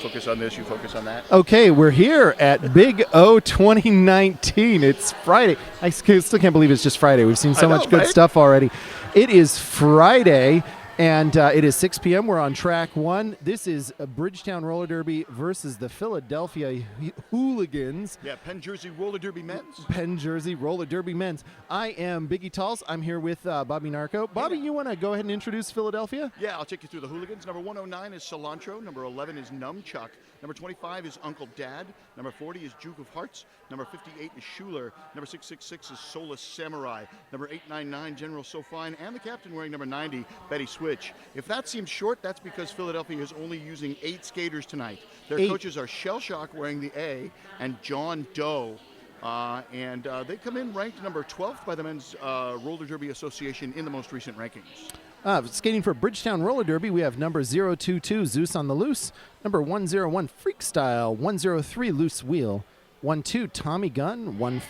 Focus on this, you focus on that. Okay, we're here at Big O 2019. It's Friday. I still can't believe it's just Friday. We've seen so much good stuff already. It is Friday, and it is 6 p.m. We're on track one. This is a Bridgetown Roller Derby versus the Philadelphia Hooligans. Yeah, Penn Jersey Roller Derby Men's. Penn Jersey Roller Derby Men's. I am Biggie Talls. I'm here with Bobby Narco. Bobby, you want to go ahead and introduce Philadelphia? Yeah, I'll take you through the Hooligans. Number 109 is Cilantro. Number 11 is Numchuck. Number 25 is Uncle Dad. Number 40 is Duke of Hearts. Number 58 is Schuler. Number 666 is Solus Samurai. Number 899, General So Fine. And the captain wearing number 90, Betty Switch. If that seems short, that's because Philadelphia is only using 8 skaters tonight. Their coaches are Shell Shock wearing the A and John Doe. They come in ranked number 12th by the Men's Roller Derby Association in the most recent rankings. Skating for Bridgetown Roller Derby, we have number 022, Zeus on the Loose, number 101, Freak Style, 103, Loose Wheel, 12, Tommy Gunn, 14,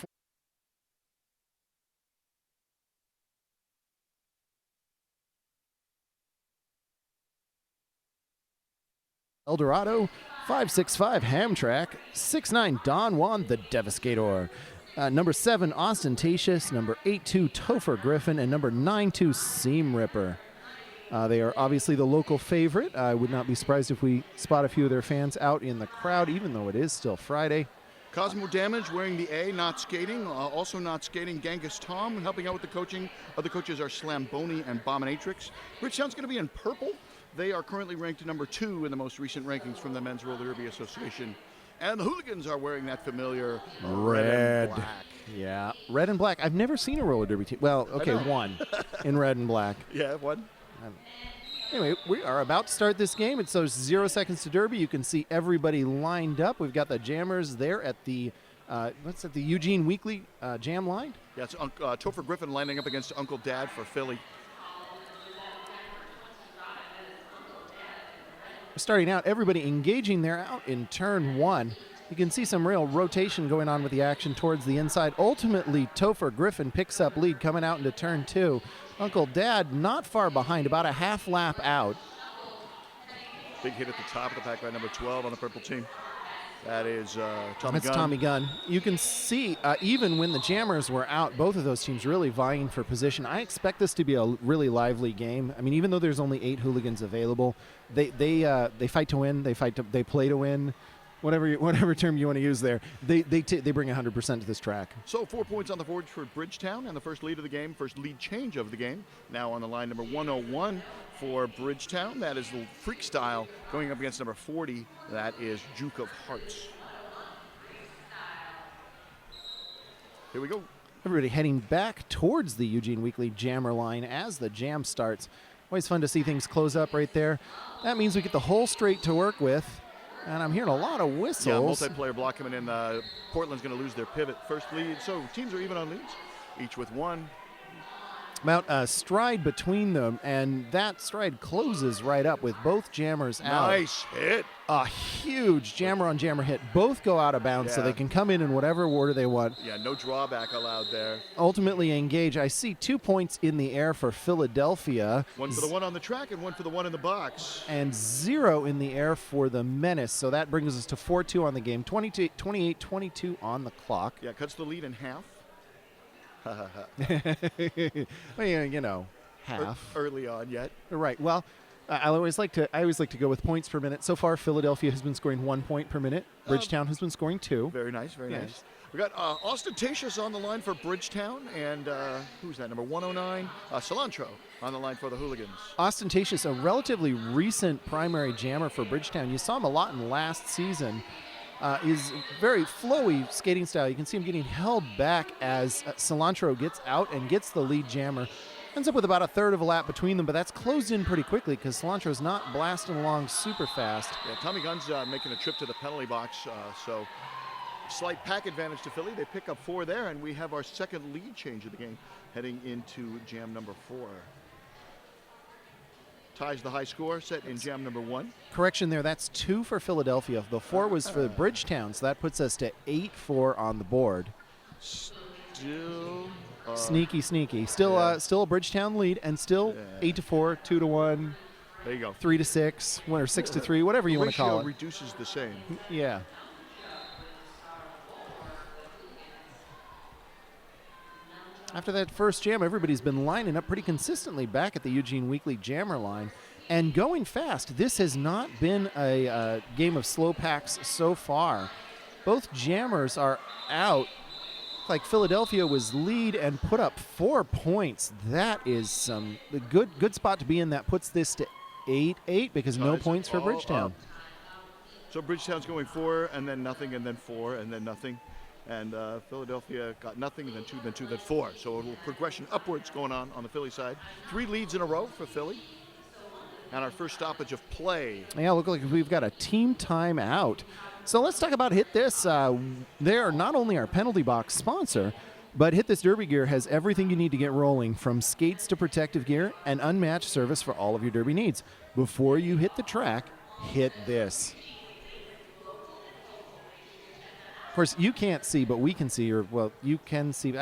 Eldorado, 565, Hamtramck, 69, Don Juan, the Devastator. Number 7, Ostentatious. Number 82, Topher Griffin. And number 92, Seam Ripper. They are obviously the local favorite. I would not be surprised if we spot a few of their fans out in the crowd, even though it is still Friday. Cosmo Damage wearing the A, not skating. Also not skating, Genghis Tom. Helping out with the coaching. Other coaches are Slamboni and Bominatrix. Bridgetown's going to be in purple. They are currently ranked number 2 in the most recent rankings from the Men's Roller Derby Association. And the Hooligans are wearing that familiar red and black. Yeah, red and black. I've never seen a roller derby team. Well, okay, one in red and black. Yeah, one. Anyway, we are about to start this game. It's those 0 seconds to derby. You can see everybody lined up. We've got the jammers there at the the Eugene Weekly jam line. Yeah, it's Topher Griffin lining up against Uncle Dad for Philly. Starting out, everybody engaging there out in turn 1. You can see some real rotation going on with the action towards the inside. Ultimately, Topher Griffin picks up lead coming out into turn 2. Uncle Dad not far behind, about a half lap out. Big hit at the top of the pack by number 12 on the purple team. That is Tommy Gunn. That's Tommy Gunn. You can see, even when the jammers were out, both of those teams really vying for position. I expect this to be a really lively game. I mean, even though there's only 8 hooligans available, they fight to win. They play to win. Whatever term you want to use there, they bring 100% to this track. So 4 points on the board for Bridgetown, and the first lead of the game, first lead change of the game. Now on the line, number 101 for Bridgetown. That is the Freak Style going up against number 40. That is Duke of Hearts. Here we go. Everybody heading back towards the Eugene Weekly Jammer line as the jam starts. Always fun to see things close up right there. That means we get the whole straight to work with. And I'm hearing a lot of whistles. Yeah, multiplayer block coming in. Portland's going to lose their pivot. First lead. So teams are even on leads, each with 1. About a stride between them, and that stride closes right up with both jammers out. Nice hit. A huge jammer-on-jammer hit. Both go out of bounds, so they can come in whatever order they want. Yeah, no drawback allowed there. Ultimately engage. I see 2 points in the air for Philadelphia. 1 for the one on the track and 1 for the one in the box. And 0 in the air for the Menace. So that brings us to 4-2 on the game. 28-22 on the clock. Yeah, cuts the lead in half. Well, you know, half. Early on yet. Right. Well, I always like to go with points per minute. So far, Philadelphia has been scoring 1 point per minute. Bridgetown has been scoring 2. Very nice, very nice. We got Ostentatious on the line for Bridgetown, and who's that? Number 109, Cilantro on the line for the Hooligans. Ostentatious, a relatively recent primary jammer for Bridgetown. You saw him a lot in last season. Is very flowy skating style. You can see him getting held back as Cilantro gets out and gets the lead jammer. Ends up with about a third of a lap between them, but that's closed in pretty quickly because Cilantro's not blasting along super fast. Yeah, Tommy Gunn's making a trip to the penalty box, so slight pack advantage to Philly. They pick up 4 there, and we have our second lead change of the game heading into jam number 4. Ties the high score set in jam number 1. Correction there, that's 2 for Philadelphia. The 4 was for Bridgetown, so that puts us to 8-4 on the board. Still sneaky. Still a Bridgetown lead, and still 8-4, 2-1. There you go. 3-6, or 6-3, whatever you want to call it. The ratio reduces the same. Yeah. After that first jam, everybody's been lining up pretty consistently back at the Eugene Weekly Jammer line and going fast. This has not been a game of slow packs so far. Both jammers are out. Like Philadelphia was lead and put up 4 points. That is some good spot to be in. That puts this to 8-8 because no points for Bridgetown. So Bridgetown's going 4 and then nothing and then 4 and then nothing. And Philadelphia got nothing, then 2, then 2, then 4. So a little progression upwards going on the Philly side. 3 leads in a row for Philly. And our first stoppage of play. Yeah, look like we've got a team timeout. So let's talk about Hit This. They are not only our penalty box sponsor, but Hit This Derby gear has everything you need to get rolling, from skates to protective gear and unmatched service for all of your derby needs. Before you hit the track, hit this. Of course, you can't see, but we can see, or, well, you can see.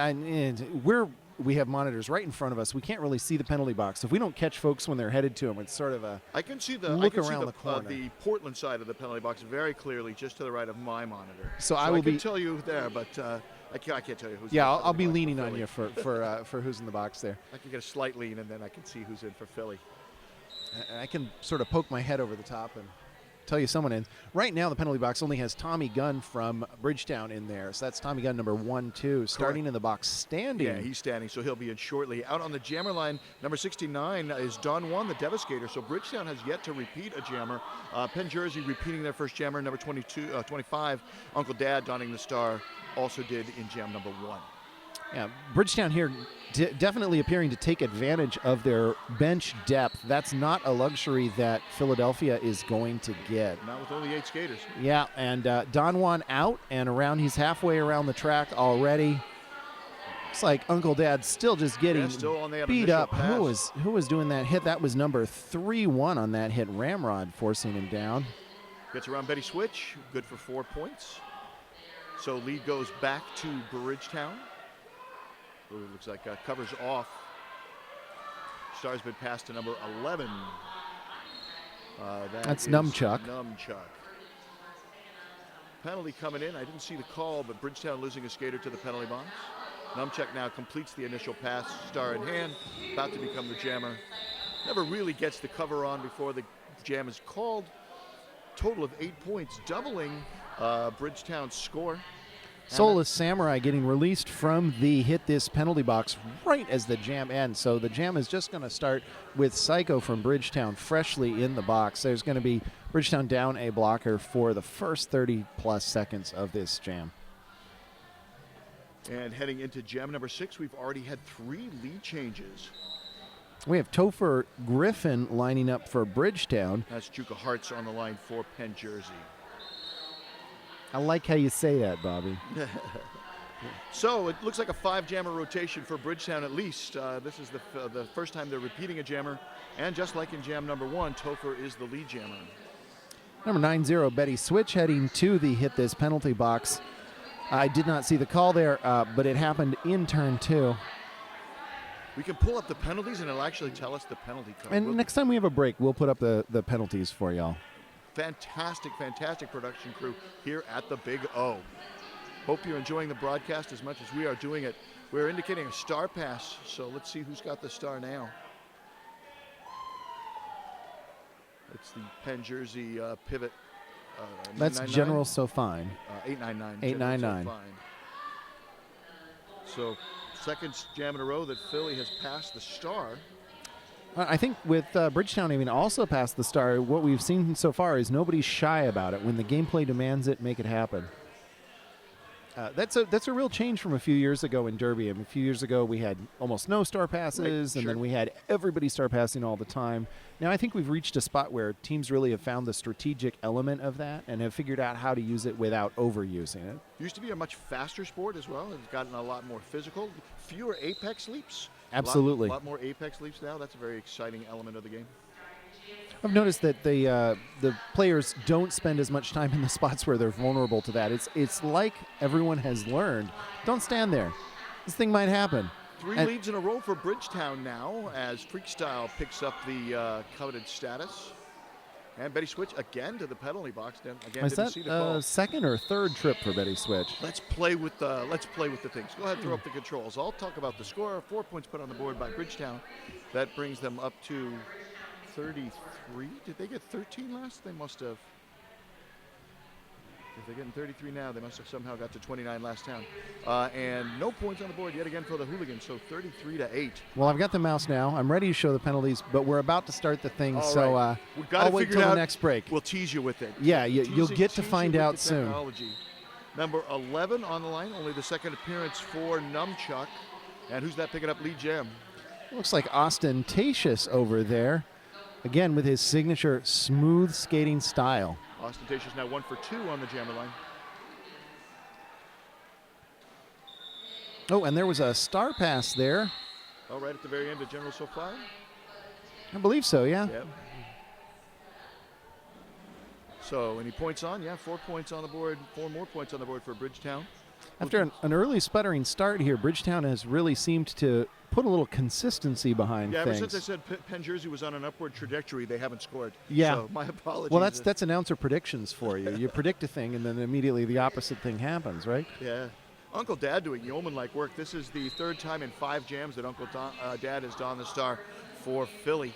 We have monitors right in front of us. We can't really see the penalty box. If we don't catch folks when they're headed to them, it's sort of a I can see around the corner. The Portland side of the penalty box very clearly, just to the right of my monitor. So I will can tell you there, but I can't tell you who's. Yeah, in I'll be box leaning for on Philly. you for who's in the box there. I can get a slight lean, and then I can see who's in for Philly. And I can sort of poke my head over the top and tell you someone in. Right now, the penalty box only has Tommy Gunn from Bridgetown in there. So that's Tommy Gunn, number 1-2, starting in the box, standing. Yeah, he's standing, so he'll be in shortly. Out on the jammer line, number 69 is Don Juan, the Devastator. So Bridgetown has yet to repeat a jammer. Penn Jersey repeating their first jammer. Number 25, Uncle Dad, donning the star, also did in jam number 1. Yeah, Bridgetown here definitely appearing to take advantage of their bench depth. That's not a luxury that Philadelphia is going to get. Not with only 8 skaters. Yeah, and Don Juan out and around. He's halfway around the track already. Looks like Uncle Dad still just getting beat up. Who was doing that hit? That was number 3-1 on that hit. Ramrod forcing him down. Gets around Betty Switch, good for 4 points. So lead goes back to Bridgetown. Ooh, looks like covers off. Star's been passed to number 11. That's Numchuck. Penalty coming in. I didn't see the call, but Bridgetown losing a skater to the penalty box. Numchuck now completes the initial pass, star in hand, about to become the jammer. Never really gets the cover on before the jam is called. Total of 8 points, doubling Bridgetown's score. Soulless Samurai getting released from the Hit This penalty box right as the jam ends. So the jam is just going to start with Psycho from Bridgetown freshly in the box. There's going to be Bridgetown down a blocker for the first 30-plus seconds of this jam. And heading into jam number 6, we've already had 3 lead changes. We have Topher Griffin lining up for Bridgetown. That's Juka Hartz on the line for Penn Jersey. I like how you say that, Bobby. So it looks like a 5-jammer rotation for Bridgetown at least. This is the first time they're repeating a jammer. And just like in jam number 1, Topher is the lead jammer. Number 90, Betty Switch, heading to the Hit This penalty box. I did not see the call there, but it happened in turn 2. We can pull up the penalties, and it'll actually tell us the penalty code. And next time we have a break, we'll put up the penalties for y'all. Fantastic production crew here at the Big O. Hope you're enjoying the broadcast as much as we are doing it. We're indicating a star pass, so let's see who's got the star now. It's the Penn Jersey pivot. That's General Sofine. 899. 899. So second jam in a row that Philly has passed the star. I think with Bridgetown even also passed the star, what we've seen so far is nobody's shy about it. When the gameplay demands it, make it happen. That's a real change from a few years ago in Derby. I mean, a few years ago we had almost no star passes, and then we had everybody star passing all the time. Now I think we've reached a spot where teams really have found the strategic element of that and have figured out how to use it without overusing it. Used to be a much faster sport as well. It's gotten a lot more physical. Fewer apex leaps. Absolutely. A lot more apex leaps now. That's a very exciting element of the game. I've noticed that the players don't spend as much time in the spots where they're vulnerable to that. It's like everyone has learned. Don't stand there. This thing might happen. Three leads in a row for Bridgetown now as Freakstyle picks up the coveted status. And Betty Switch again to the penalty box. Again, Is didn't see the call. that second or third trip for Betty Switch? Let's play with the things. Go ahead, throw up the controls. I'll talk about the score. 4 points put on the board by Bridgetown. That brings them up to 33. Did they get 13 last? They must have. If they're getting 33 now, they must have somehow got to 29 last time. And no points on the board yet again for the Hooligans, so 33-8. Well, I've got the mouse now. I'm ready to show the penalties, but we're about to start the thing, so I'll wait till the next break. We'll tease you with it. Yeah, you'll get to find out soon. Technology. Number 11 on the line, only the second appearance for Numchuck. And who's that picking up lead jam? Looks like Ostentatious over there, again with his signature smooth skating style. Ostentatious now 1 for 2 on the jammer line. Oh, and there was a star pass there. Oh, right at the very end of General SoFi? I believe so, yeah. Yep. So, any points on? Yeah, 4 points on the board. 4 more points on the board for Bridgetown. After an early sputtering start here, Bridgetown has really seemed to put a little consistency behind things. Yeah, ever since I said Penn Jersey was on an upward trajectory, they haven't scored. Yeah. So my apologies. Well, that's announcer predictions for you. You predict a thing, and then immediately the opposite thing happens, right? Yeah. Uncle Dad doing yeoman-like work. This is the third time in 5 jams that Uncle Dad has donned the star for Philly.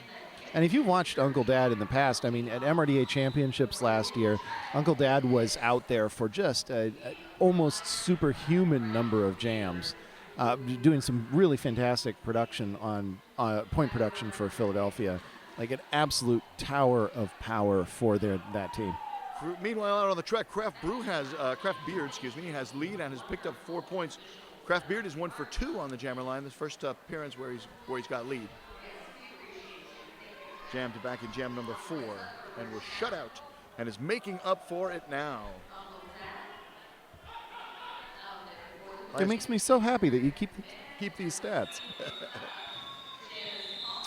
And if you watched Uncle Dad in the past, I mean, at MRDA Championships last year, Uncle Dad was out there for just a almost superhuman number of jams, doing some really fantastic production on point production for Philadelphia, like an absolute tower of power for that team. Meanwhile, out on the track, Craft Beard, has lead and has picked up 4 points. Craft Beard is 1 for 2 on the jammer line. This first appearance where he's got lead. Jammed back in jam number 4 and was shut out and is making up for it now. It makes me so happy that you keep these stats.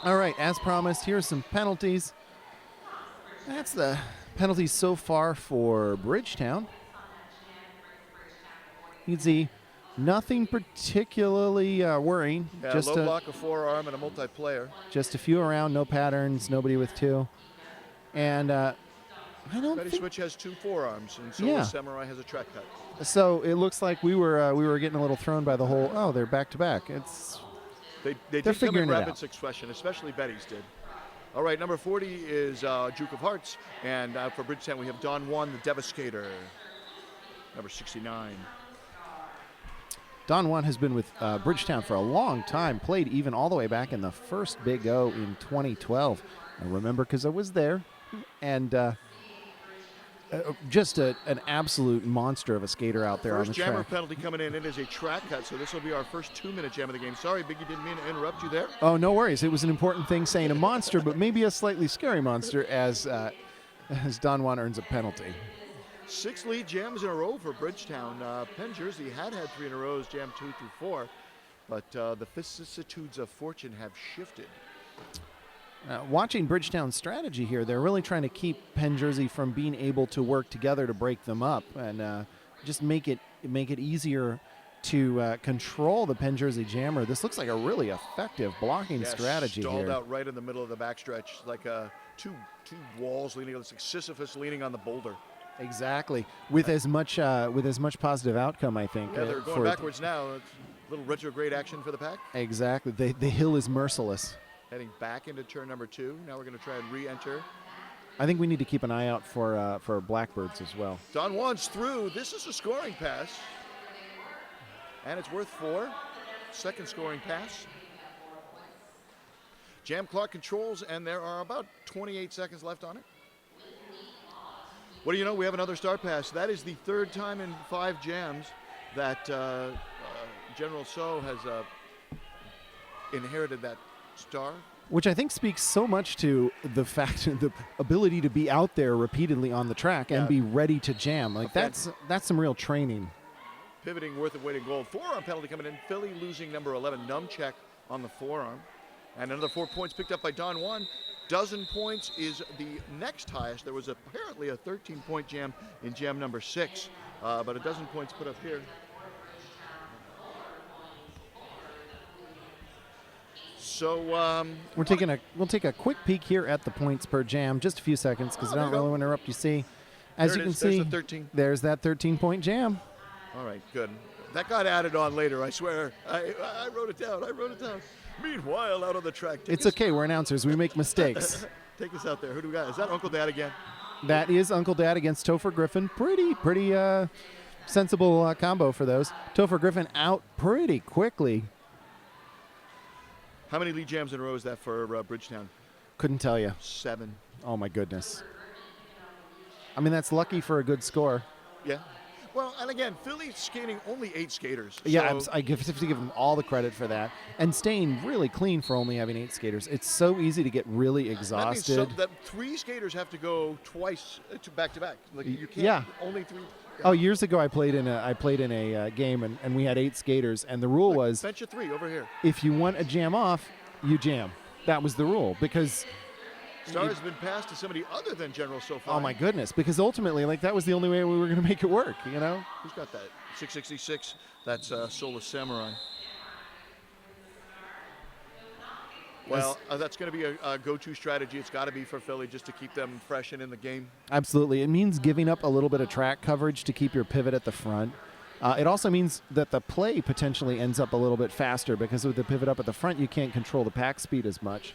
All right, as promised, here's some penalties. That's the penalties so far for Bridgetown. You can see nothing particularly worrying. Yeah, just low block, a forearm, and a multiplayer. Just a few around, no patterns, nobody with 2. And I don't Betty think... Switch has 2 forearms, and so Yeah. Samurai has a track cut. So it looks like we were getting a little thrown by the whole, oh, they're back-to-back. They did come in rapid succession, especially Betty's did. All right, number 40 is Duke of Hearts, and for Bridgetown we have Don Juan, the Devastator, number 69. Don Juan has been with Bridgetown for a long time, played even all the way back in the first Big O in 2012. I remember because I was there, and just an absolute monster of a skater out there on the track. First jammer penalty coming in. It is a track cut, so this will be our first 2-minute jam of the game. Sorry, Biggie, didn't mean to interrupt you there. Oh, no worries. It was an important thing saying a monster, but maybe a slightly scary monster as Don Juan earns a penalty. 6 lead jams in a row for Bridgetown. Penn Jersey had 3 in a row, jam 2 through 4, but the vicissitudes of fortune have shifted. Watching Bridgetown's strategy here, they're really trying to keep Penn Jersey from being able to work together to break them up and just make it easier to control the Penn Jersey jammer. This looks like a really effective blocking strategy here. Stalled out right in the middle of the backstretch, like two walls leaning, like Sisyphus leaning on the boulder. Exactly, with as much positive outcome, I think. Yeah, they're going backwards now. It's a little retrograde action for the pack. Exactly, the hill is merciless. Heading back into turn number 2. Now we're going to try and re-enter. I think we need to keep an eye out for Blackbirds as well. Don Juan's through. This is a scoring pass. And it's worth 4. Second scoring pass. Jam clock controls, and there are about 28 seconds left on it. What do you know? We have another star pass. That is the 3rd time in 5 jams that General So has inherited that star. Which I think speaks so much to the fact the ability to be out there repeatedly on the track and be ready to jam. Like that's some real training. Pivoting worth of weight in gold. Forearm penalty coming in. Philly losing number 11, Numcheck on the forearm. And another 4 points picked up by Don Juan. Dozen points is the next highest. There was apparently a 13-point jam in jam number 6, but a dozen points put up here. So we'll take a quick peek here at the points per jam, just a few seconds because I don't really want to interrupt you. See, as you can see, there's the 13. There's that 13-point jam. All right, good. That got added on later, I swear. I wrote it down. Meanwhile, out on the track. It's okay. We're announcers. We make mistakes. Take us out there. Who do we got? Is that Uncle Dad again? That is Uncle Dad against Topher Griffin. Pretty sensible combo for those. Topher Griffin out pretty quickly. How many lead jams in a row is that for Bridgetown? Couldn't tell you. 7. Oh, my goodness. I mean, that's lucky for a good score. Yeah. Well, and again, Philly's skating only 8 skaters. Yeah, so I have to give them all the credit for that. And staying really clean for only having 8 skaters. It's so easy to get really exhausted. That means that 3 skaters have to go twice to back. Like you can't. Yeah. Only 3. Oh, years ago I played in a game and we had 8 skaters, and the rule was bench of 3 over here. If you want a jam off, you jam. That was the rule because Star has been passed to somebody other than General so far. Oh my goodness! Because ultimately, like that was the only way we were going to make it work. You know. Who's got that? 666. That's Soulless Samurai. Well, that's going to be a go-to strategy. It's got to be for Philly just to keep them fresh and in the game. Absolutely. It means giving up a little bit of track coverage to keep your pivot at the front. It also means that the play potentially ends up a little bit faster because with the pivot up at the front, you can't control the pack speed as much.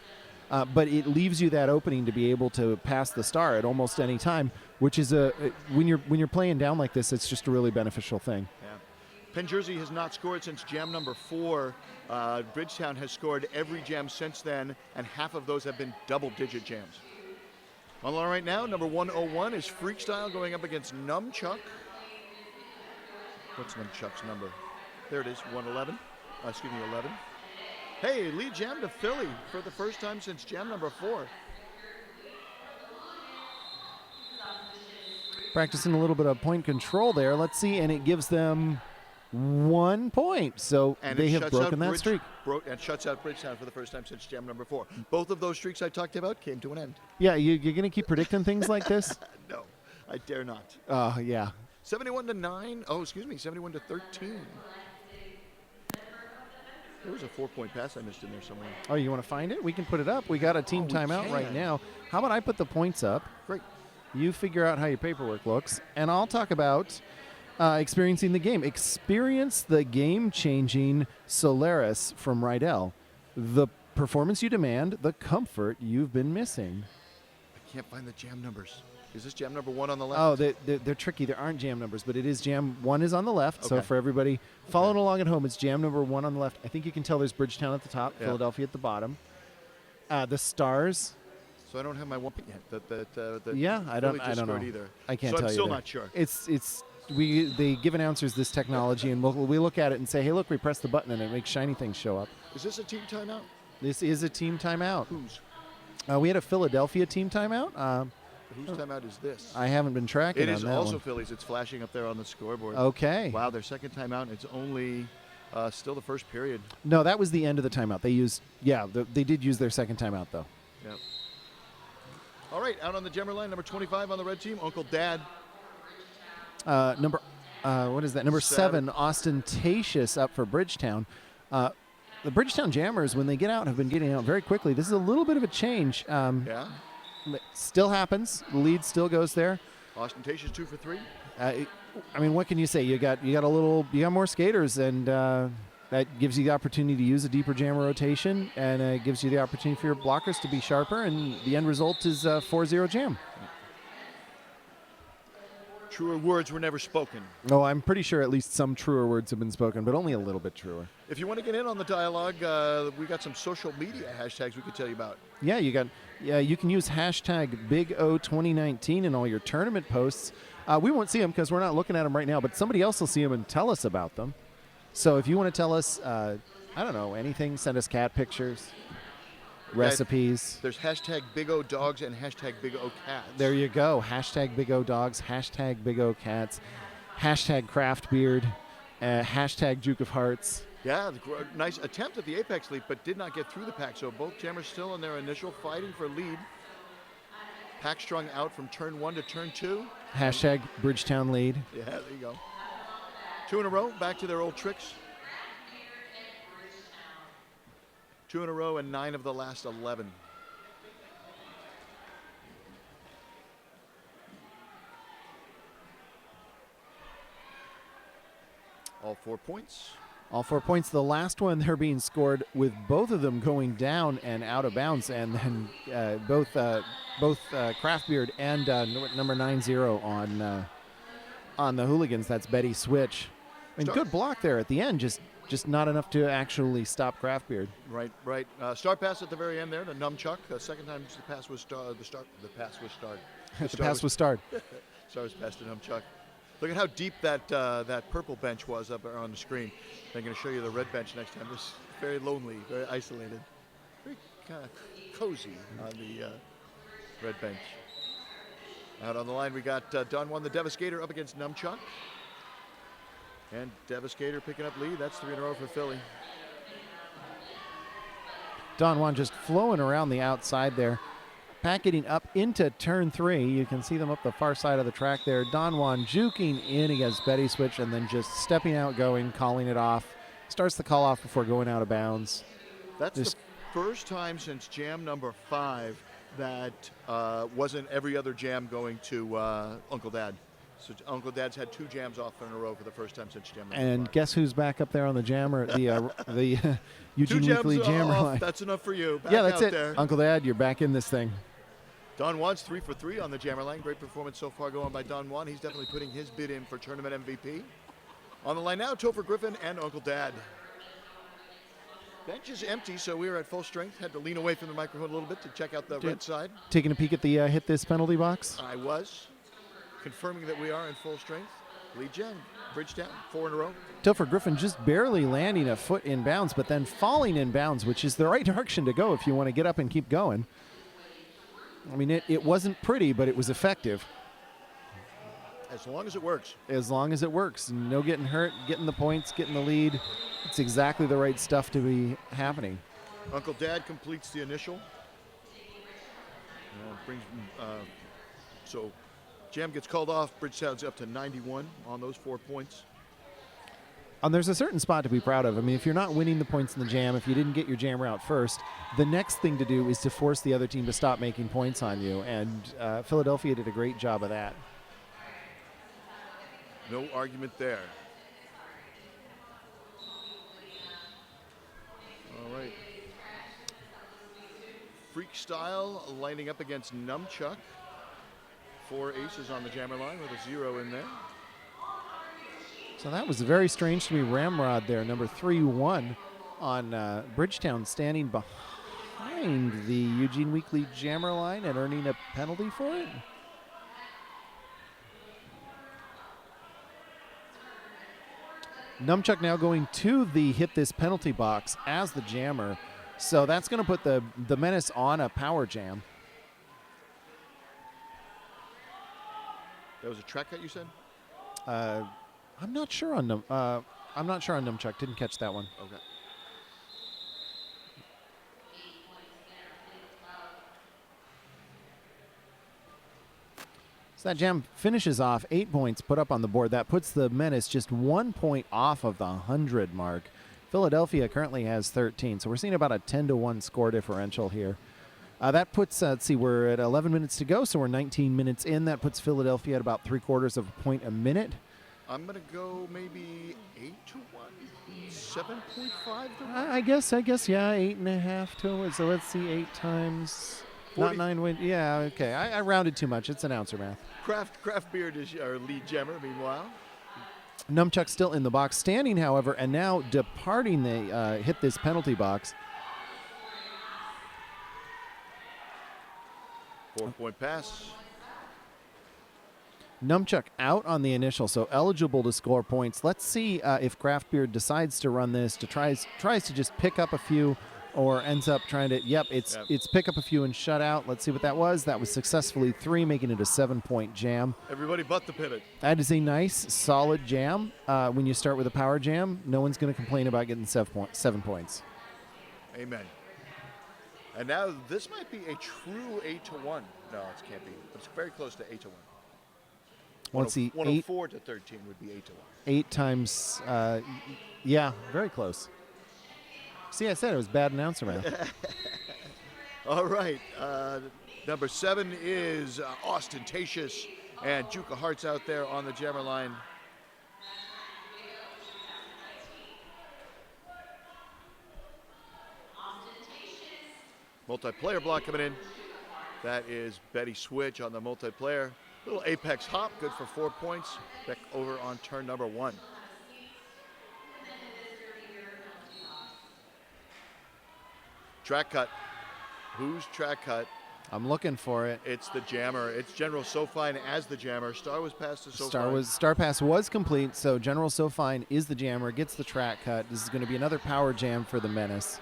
But it leaves you that opening to be able to pass the star at almost any time, which is when you're playing down like this, it's just a really beneficial thing. Yeah. Penn Jersey has not scored since jam number 4. Bridgetown has scored every jam since then, and half of those have been double-digit jams. On the line right now, number 101 is Freakstyle going up against Numchuck. What's Numchuck's number? There it is, 111. 11. Hey, lead jam to Philly for the first time since jam number 4. Practicing a little bit of point control there. Let's see, and it gives them 1 point. So they have broken that streak. And shuts out Bridgetown for the first time since jam number 4. Both of those streaks I talked about came to an end. Yeah, you're going to keep predicting things like this? No, I dare not. Oh, yeah. 71 to 9. Oh, excuse me, 71 to 13. There was a 4-point pass I missed in there somewhere. Oh, you want to find it? We can put it up. We got a team timeout right now. How about I put the points up? Great. You figure out how your paperwork looks, and I'll talk about experiencing the game. Experience the game-changing Solaris from Rydell. The performance you demand, the comfort you've been missing. I can't find the jam numbers. Is this jam number 1 on the left? Oh, they're tricky. There aren't jam numbers, but it is jam 1 is on the left. Okay. So for everybody following along at home, it's jam number 1 on the left. I think you can tell there's Bridgetown at the top, Philadelphia at the bottom. The stars. So I don't have my 1 yet. I don't know either. I can't so tell I'm you. still there. not sure. They give announcers this technology, and we look at it and say, hey, look, we press the button and it makes shiny things show up. Is this a team timeout? This is a team timeout. Whose? We had a Philadelphia team timeout. Whose timeout is this? I haven't been tracking It on is that also one. Phillies. It's flashing up there on the scoreboard. Okay. Wow, their second timeout. It's only still the first period. No, that was the end of the timeout. They did use their second timeout, though. Yep. All right, out on the jammer line, number 25 on the red team, Uncle Dad. What is that? Number 7, Ostentatious up for Bridgetown. The Bridgetown Jammers, when they get out, have been getting out very quickly. This is a little bit of a change. Yeah. It still happens. The lead still goes there. Ostentatious 2 for 3. I mean, what can you say? You got more skaters, and that gives you the opportunity to use a deeper jammer rotation, and it gives you the opportunity for your blockers to be sharper, and the end result is 4-0 jam. Truer words were never spoken. Oh, I'm pretty sure at least some truer words have been spoken, but only a little bit truer. If you want to get in on the dialogue, we got some social media hashtags we could tell you about. Yeah, you can use hashtag BigO2019 in all your tournament posts. We won't see them because we're not looking at them right now, but somebody else will see them and tell us about them. So if you want to tell us, I don't know, anything, send us cat pictures, recipes. There's hashtag Big O Dogs and hashtag Big O Cats. There you go. Hashtag Big O Dogs, hashtag Big O Cats, hashtag Craft Beard, hashtag Juke of Hearts. Yeah, nice attempt at the apex leap, but did not get through the pack. So both jammers still in their initial fighting for lead. Pack strung out from turn 1 to turn 2. Hashtag Bridgetown lead. Yeah, there you go. 2 in a row, back to their old tricks. 2 in a row and 9 of the last 11. All 4 points. All 4 points. The last one, they're being scored with both of them going down and out of bounds, and then both Craftbeard and number 90 on the Hooligans. That's Betty Switch. I mean, good block there at the end. Just not enough to actually stop Craftbeard. Right. Start pass at the very end there to Numchuck. Second time the pass was started. The pass was started. Star was passed to Numchuck. Look at how deep that purple bench was up on the screen. I'm going to show you the red bench next time. It's very lonely, very isolated, very kind of cozy on the red bench. Out on the line, we got Don Juan the Devastator up against Numchuck. And Devastator picking up lead. That's 3 in a row for Philly. Don Juan just flowing around the outside there. Packeting up into turn 3. You can see them up the far side of the track there. Don Juan juking in against Betty Switch and then just stepping out, calling it off. Starts the call off before going out of bounds. That's the first time since jam number 5 that wasn't every other jam going to Uncle Dad. So Uncle Dad's had 2 jams off in a row for the first time since jam number 5. And guess who's back up there on the jammer? The Eugene Weekly jammer line. That's enough for you. Back yeah, that's it. There. Uncle Dad, you're back in this thing. Don Juan's 3 for 3 on the jammer line. Great performance so far going by Don Juan. He's definitely putting his bid in for tournament MVP. On the line now, Topher Griffin and Uncle Dad. Bench is empty, so we are at full strength. Had to lean away from the microphone a little bit to check out the red side. Taking a peek at the hit this penalty box? I was. Confirming that we are in full strength. Lead gen, Bridgetown, 4 in a row. Topher Griffin just barely landing a foot in bounds, but then falling in bounds, which is the right direction to go if you want to get up and keep going. I mean, it wasn't pretty, but it was effective. As long as it works. As long as it works. No getting hurt, getting the points, getting the lead. It's exactly the right stuff to be happening. Uncle Dad completes the initial. So jam gets called off. Bridgetown's up to 91 on those 4 points. And there's a certain spot to be proud of. I mean, if you're not winning the points in the jam, if you didn't get your jammer out first, the next thing to do is to force the other team to stop making points on you. And Philadelphia did a great job of that. No argument there. All right. Freak Style lining up against Numchuck. 4 aces on the jammer line with a 0 in there. So that was very strange to me. Ramrod there, number 3-1 on Bridgetown, standing behind the Eugene Weekly jammer line and earning a penalty for it. Numchuck now going to the hit this penalty box as the jammer. So that's going to put the Menace on a power jam. That was a track cut, you said? I'm not sure on Numchuck. Didn't catch that one. Okay. So that jam finishes off 8 points put up on the board. That puts the Menace just 1 point off of the 100 mark. Philadelphia currently has 13, so we're seeing about a 10-1 score differential here. That puts, let's see, we're at 11 minutes to go, so we're 19 minutes in. That puts Philadelphia at about 3/4 of a point a minute. I'm going to go maybe 8-1, 7.5 to 1. I guess, yeah, 8.5 to 1. So let's see, 8 times, 40. not 9 win. Yeah, okay. I rounded too much. It's announcer math. Craftbeard is our lead jammer, meanwhile. Numchuck still in the box, standing, however, and now departing the hit this penalty box. 4-point pass. Numchuck out on the initial, so eligible to score points. Let's see if Craftbeard decides to run this, tries to just pick up a few, or ends up trying to. It's pick up a few and shut out. Let's see what that was. That was successfully 3, making it a 7-point jam. Everybody but the pivot. That is a nice, solid jam. When you start with a power jam, no one's going to complain about getting 7 points. Amen. And now this might be a true 8-1. No, it can't be. But it's very close to 8-1. Well, let's see. 104 to 13 would be 8-1. 8 times, yeah, very close. See, I said it was bad announcer math. All right. Number 7 is Ostentatious, and Juke of Hearts out there on the jammer line. Multiplayer block coming in. That is Betty Switch on the multiplayer. Little apex hop, good for 4 points. Back over on turn number 1. Track cut. Who's track cut? I'm looking for it. It's the jammer. It's General Sofine as the jammer. Star was passed to Sofine. Star pass was complete, so General Sofine is the jammer, gets the track cut. This is going to be another power jam for the Menace.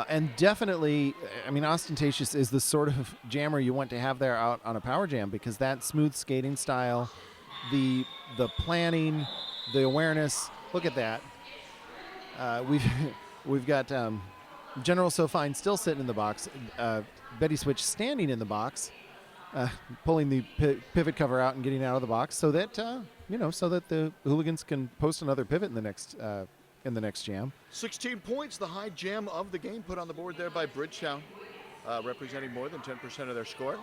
And definitely, I mean, Ostentatious is the sort of jammer you want to have there out on a power jam, because that smooth skating style, the planning, the awareness. Look at that. We've got General Sofine still sitting in the box. Betty Switch standing in the box, pulling the pivot cover out and getting out of the box, so that so that the Hooligans can post another pivot in the next jam. 16 points, the high jam of the game, put on the board there by Bridgetown, representing more than 10% of their score.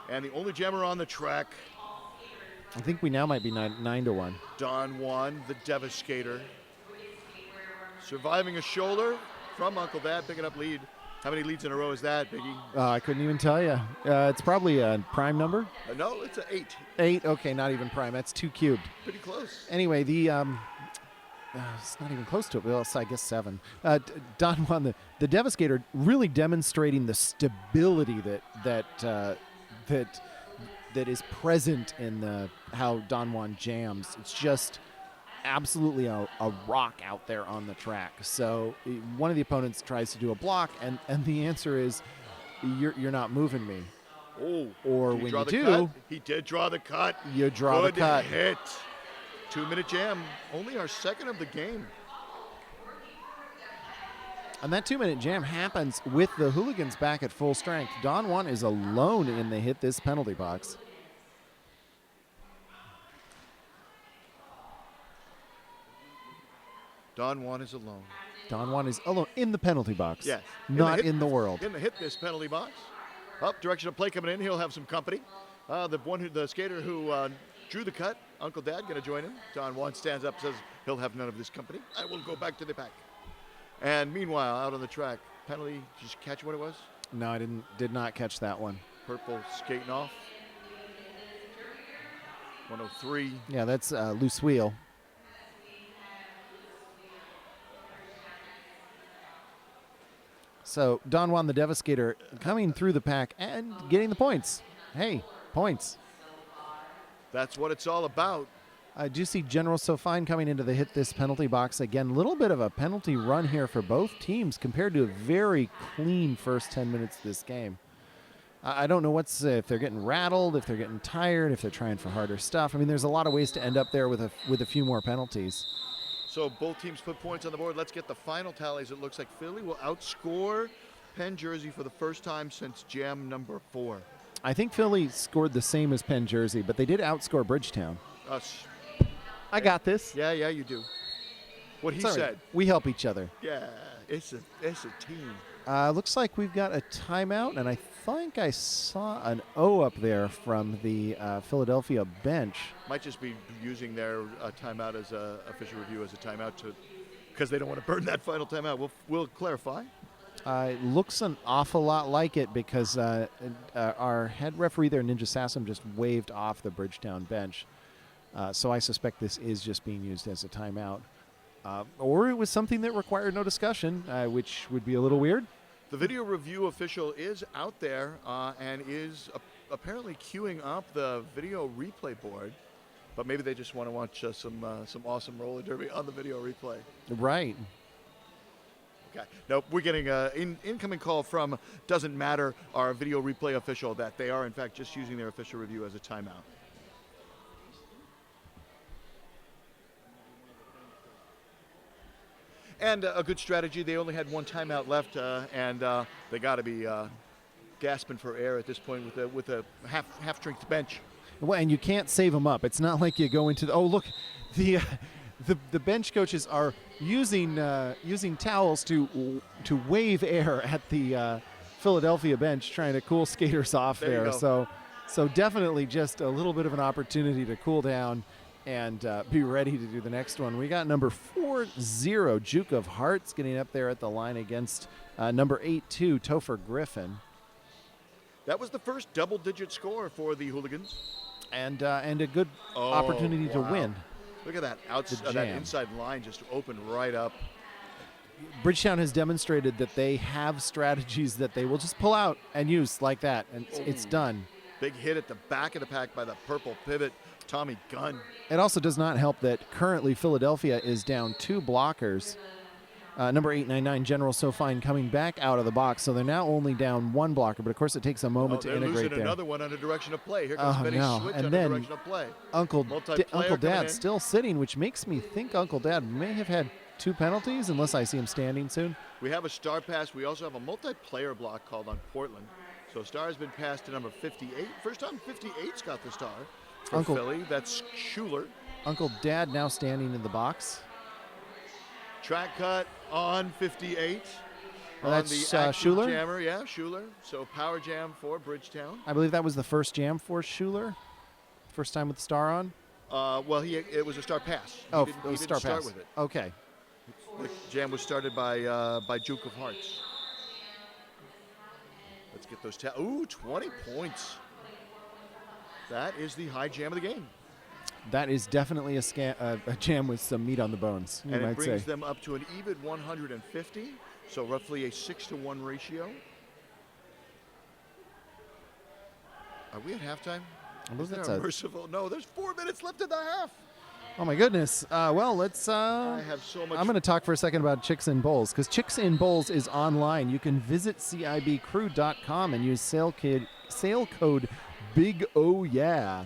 And the only jammer on the track, I think we now might be 9-1. Don Juan, the Devastator, surviving a shoulder from Uncle Dad, picking up lead. How many leads in a row is that, Biggie? I couldn't even tell you. It's probably a prime number. No, it's an 8. 8. Okay, not even prime. That's 2 cubed. Pretty close. Anyway, it's not even close to it. Well, I guess 7. Don Juan, the Devastator, really demonstrating the stability that is present in how Don Juan jams. It's just absolutely a rock out there on the track. So one of the opponents tries to do a block, and the answer is, you're not moving me. Oh, or when you do, cut? He did draw the cut. You draw Good the cut. Hit. 2-minute jam, only our second of the game. And that 2-minute jam happens with the Hooligans back at full strength. Don Juan is alone in the hit this penalty box. Don Juan is alone. Don Juan is alone in the penalty box. Yes. Not in the world. In the hit this penalty box. Up, direction of play coming in. He'll have some company. The skater who drew the cut, Uncle Dad, going to join him. Don Juan stands up, says he'll have none of this company. I will go back to the pack. And meanwhile, out on the track, penalty. Did you just catch what it was? No, I did not catch that one. Purple skating off. 103. Yeah, that's loose wheel. So Don Juan the Devastator coming through the pack and getting the points. Hey, points. That's what it's all about. I do see General Sofine coming into the hit this penalty box again. A little bit of a penalty run here for both teams compared to a very clean first 10 minutes of this game. I don't know if they're getting rattled, if they're getting tired, if they're trying for harder stuff. I mean, there's a lot of ways to end up there with a few more penalties. So both teams put points on the board. Let's get the final tallies. It looks like Philly will outscore Penn Jersey for the first time since jam number 4. I think Philly scored the same as Penn Jersey, but they did outscore Bridgetown. Us. I got this. Yeah, you do. What he said. We help each other. Yeah, it's a team. Looks like we've got a timeout, and I think I saw an O up there from the Philadelphia bench. Might just be using their timeout as a official review as a timeout because they don't want to burn that final timeout. We'll clarify. It looks an awful lot like it because our head referee there, Ninja Sassam, just waved off the Bridgetown bench. So I suspect this is just being used as a timeout. Or it was something that required no discussion, which would be a little weird. The video review official is out there and is apparently queuing up the video replay board. But maybe they just want to watch some awesome roller derby on the video replay. Right. Okay. Nope, we're getting an incoming call from Doesn't Matter, our video replay official, that they are, in fact, just using their official review as a timeout. And a good strategy. They only had one timeout left, and they got to be gasping for air at this point with a half-strength bench. Well, and you can't save them up. It's not like you go into the – oh, look, the the bench coaches are using towels to wave air at the Philadelphia bench, trying to cool skaters off There you there. go. So definitely just a little bit of an opportunity to cool down and be ready to do the next one. We got number 40, Juke of Hearts, getting up there at the line against number 82, Topher Griffin. That was the first double-digit score for the Hooligans. And a good opportunity to win. Look at that that jam. inside line just opened right up. Bridgetown has demonstrated that they have strategies that they will just pull out and use like that, and it's done. Big hit at the back of the pack by the purple pivot, Tommy Gunn. It also does not help that currently Philadelphia is down 2 blockers. Number 899, General SoFine, coming back out of the box, so they're now only down 1 blocker, but of course it takes a moment to integrate losing there. another one under direction of play. Here comes Benny Switch and under then direction of play. Uncle Multiplayer coming Dad in. still sitting, which makes me think Uncle Dad may have had 2 penalties, unless I see him standing soon. We have a star pass. We also have a multiplayer block called on Portland. So star has been passed to number 58. First time 58's got the star for Philly. That's Schuler. Uncle Dad now standing in the box. Track cut on 58. Well, on that's the active Schuler? Jammer, yeah, Schuler. So power jam for Bridgetown. I believe that was the first jam for Schuler. First time with the star on. Well, it was a star pass. Oh, he it didn't was star start pass. with it. Okay. The jam was started by Juke of Hearts. Let's get those. 20 points. That is the high jam of the game. That is definitely a jam with some meat on the bones, you And might it brings say. them up to an even 150, so roughly a 6-to-1 ratio. Are we at halftime? I believe Is that's that merciful? No, there's 4 minutes left in the half. Oh my goodness. Well, let's. I have so much. I'm going to talk for a second about Chicks in Bowls, because Chicks in Bowls is online. You can visit cibcrew.com and use sale code Big O Yeah.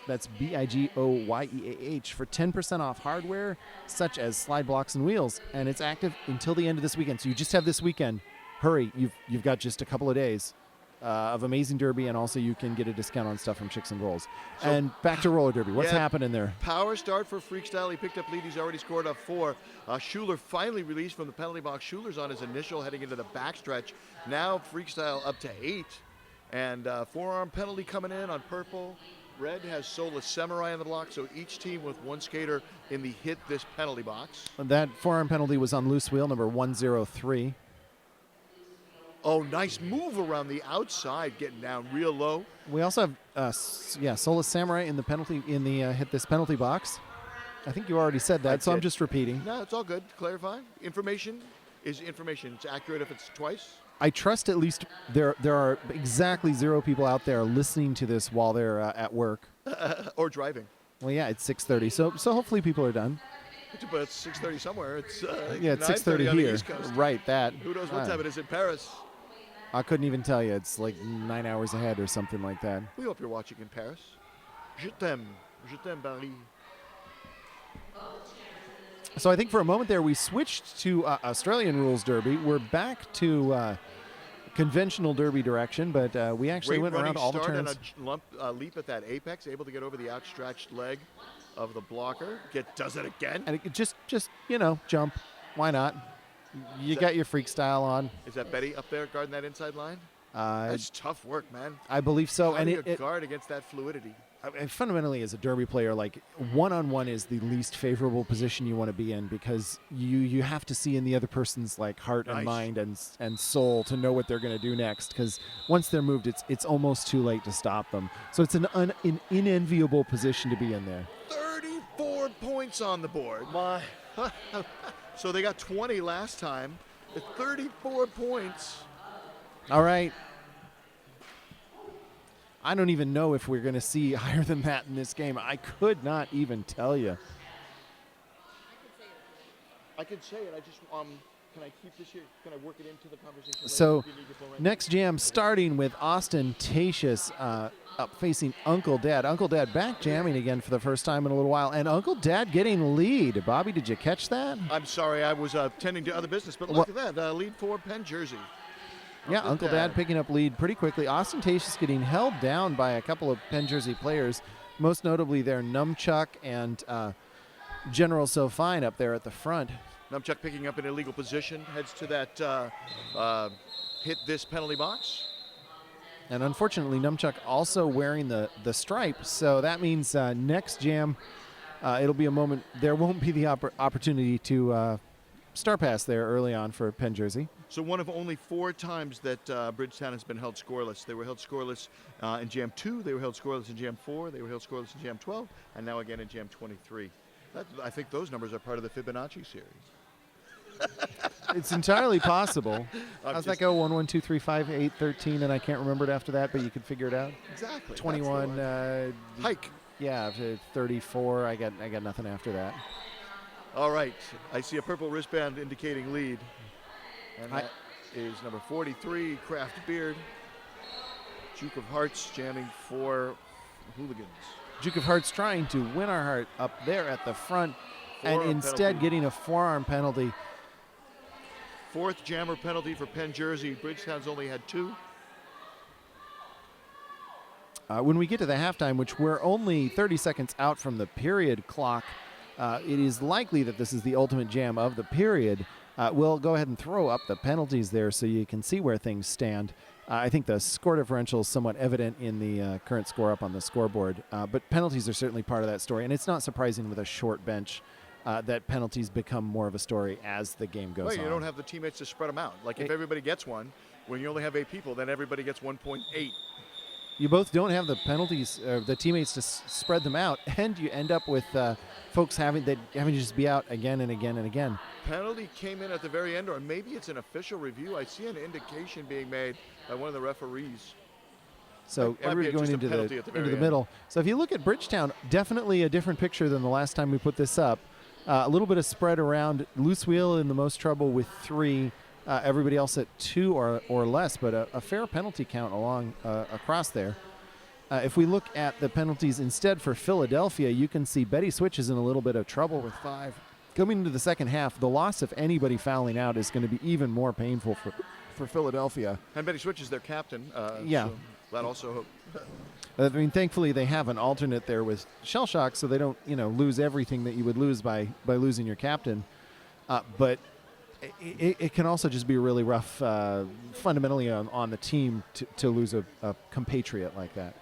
That's BIGOYEAH for 10% off hardware such as slide blocks and wheels, and it's active until the end of this weekend. So you just have this weekend. Hurry! You've got just a couple of days of amazing derby, and also you can get a discount on stuff from Chicks and Bowls. So, and back to roller derby. What's yeah, happening there? Power start for Freakstyle. He picked up lead. He's already scored up 4. Schuler finally released from the penalty box. Schuler's on his initial heading into the backstretch. Now Freakstyle up to 8, and forearm penalty coming in on purple. Red has Solus Samurai on the block, so each team with 1 skater in the hit this penalty box. That forearm penalty was on loose wheel, number 103. Oh, nice move around the outside, getting down real low. We also have, Solus Samurai in the penalty hit this penalty box. I think you already said that, so I'm just repeating. No, it's all good. Clarify. Information is information. It's accurate if it's twice. I trust at least there are exactly 0 people out there listening to this while they're at work. Or driving. Well, yeah, it's 6:30, so hopefully people are done. But it's 6:30 somewhere. It's It's 9:30 6:30 on the here. East Coast. Right, that. Who knows what time it is in Paris? I couldn't even tell you. It's like 9 hours ahead or something like that. We hope you're watching in Paris. Je t'aime. Je t'aime, Paris. So I think for a moment there we switched to Australian rules derby. We're back to conventional derby direction, but we actually Great went around all the running turns. start and a leap at that apex, able to get over the outstretched leg of the blocker. Does it again. And it just jump. Why not? You got your freak style on. Is that Betty up there guarding that inside line? That's tough work, man. I believe so. How And do you it guard against that fluidity? fundamentally, as a derby player, like one-on-one is the least favorable position you want to be in, because you have to see in the other person's like heart and mind and soul to know what they're going to do next. Because once they're moved, it's almost too late to stop them. So it's an unenviable position to be in there. 34 points on the board. So they got 20 last time. At 34 points. All right. I don't even know if we're going to see higher than that in this game. I could not even tell you. I can say it. I just can I keep this here? Can I work it into the conversation later? So Do you need to go right next jam starting with Ostentatious up facing Uncle Dad. Uncle Dad back jamming again for the first time in a little while, and Uncle Dad getting lead. Bobby, did you catch that? I'm sorry, I was tending to other business, but look at that. Lead for Penn Jersey. Yeah, Uncle Dad picking up lead pretty quickly. Ostentatious getting held down by a couple of Penn Jersey players, most notably their Numchuck and General So Fine up there at the front. Numchuck picking up an illegal position, heads to that hit this penalty box. And unfortunately, Numchuck also wearing the stripe, so that means next jam, it'll be a moment. There won't be the opportunity to star pass there early on for Penn Jersey. So one of only 4 times that Bridgetown has been held scoreless. They were held scoreless in Jam 2, they were held scoreless in Jam 4, they were held scoreless in Jam 12, and now again in Jam 23. I think those numbers are part of the Fibonacci series. It's entirely possible. How's that go? 1, 1, 2, 3, 5, 8, 13, and I can't remember it after that, but you can figure it out. Exactly. 21. Hike. Yeah, 34. I got nothing after that. All right. I see a purple wristband indicating lead. And that is number 43, Kraft Beard. Duke of Hearts jamming for Hooligans. Duke of Hearts trying to win our heart up there at the front, and instead getting a forearm penalty. 4th jammer penalty for Penn Jersey. Bridgetown's only had 2. When we get to the halftime, which we're only 30 seconds out from the period clock, it is likely that this is the ultimate jam of the period. We'll go ahead and throw up the penalties there so you can see where things stand. I think the score differential is somewhat evident in the current score up on the scoreboard, but penalties are certainly part of that story, and it's not surprising with a short bench that penalties become more of a story as the game goes on. You don't have the teammates to spread them out. Like if everybody gets one, when you only have 8 people, then everybody gets 1.8. You both don't have the penalties, the teammates to spread them out, and you end up with folks having to just be out again and again and again. Penalty came in at the very end, or maybe it's an official review. I see an indication being made by one of the referees. So everybody going into the middle. So if you look at Bridgetown, definitely a different picture than the last time we put this up. A little bit of spread around. Loose Wheel in the most trouble with 3. Everybody else at 2 or less, but a fair penalty count along across there. If we look at the penalties instead for Philadelphia, you can see Betty Switch is in a little bit of trouble with 5. Coming into the second half, the loss of anybody fouling out is going to be even more painful for Philadelphia. And Betty Switch is their captain. Yeah. So that also. I mean, thankfully they have an alternate there with Shell Shock, so they don't, lose everything that you would lose by losing your captain. But it can also just be really rough, fundamentally on the team to lose a compatriot like that.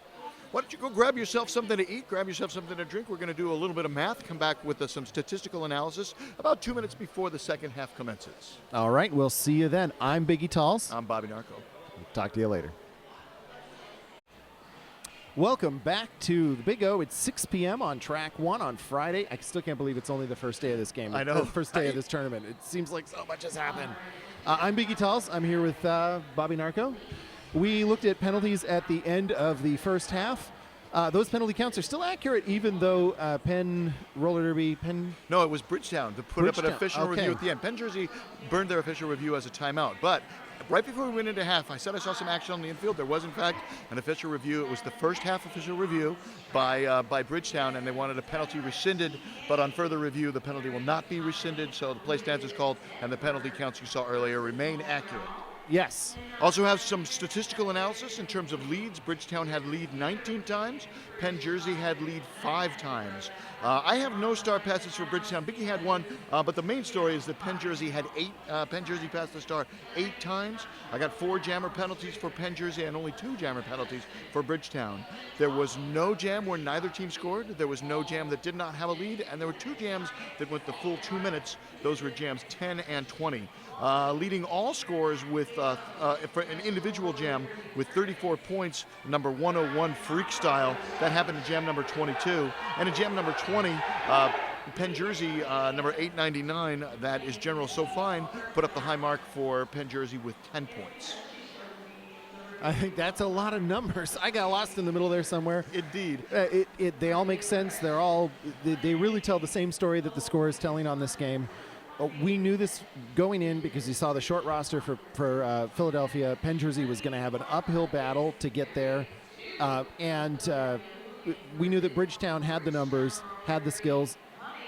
Why don't you go grab yourself something to eat, grab yourself something to drink. We're going to do a little bit of math, come back with some statistical analysis about 2 minutes before the second half commences. All right, we'll see you then. I'm Biggie Talls. I'm Bobby Narco. Talk to you later. Welcome back to the Big O. It's 6 p.m. on track 1 on Friday. I still can't believe it's only the first day of this game. I know. The first day of this tournament. It seems like so much has happened. I'm Biggie Talls. I'm here with Bobby Narco. We looked at penalties at the end of the first half. Those penalty counts are still accurate, even though Penn Roller Derby, No, it was Bridgetown to put up an official review at the end. Penn Jersey burned their official review as a timeout, but right before we went into half, I said I saw some action on the infield. There was, in fact, an official review. It was the first half official review by Bridgetown, and they wanted a penalty rescinded, but on further review, the penalty will not be rescinded, so the play stance is called, and the penalty counts you saw earlier remain accurate. Yes. Also have some statistical analysis in terms of leads. Bridgetown had lead 19 times. Penn Jersey had lead 5 times. I have no star passes for Bridgetown. Biggie had 1, but the main story is that Penn Jersey had 8. Penn Jersey passed the star 8 times. I got 4 jammer penalties for Penn Jersey and only 2 jammer penalties for Bridgetown. There was no jam where neither team scored. There was no jam that did not have a lead, and there were 2 jams that went the full 2 minutes. Those were jams 10 and 20. Leading all scores with for an individual jam with 34 points, number 101 Freak Style. That happened in jam number 22. And in jam number 20, Penn Jersey, number 899, that is General So Fine, put up the high mark for Penn Jersey with 10 points. I think that's a lot of numbers. I got lost in the middle there somewhere. Indeed. They all make sense. They really tell the same story that the score is telling on this game. We knew this going in because you saw the short roster for Philadelphia. Penn Jersey was going to have an uphill battle to get there. And we knew that Bridgetown had the numbers, had the skills.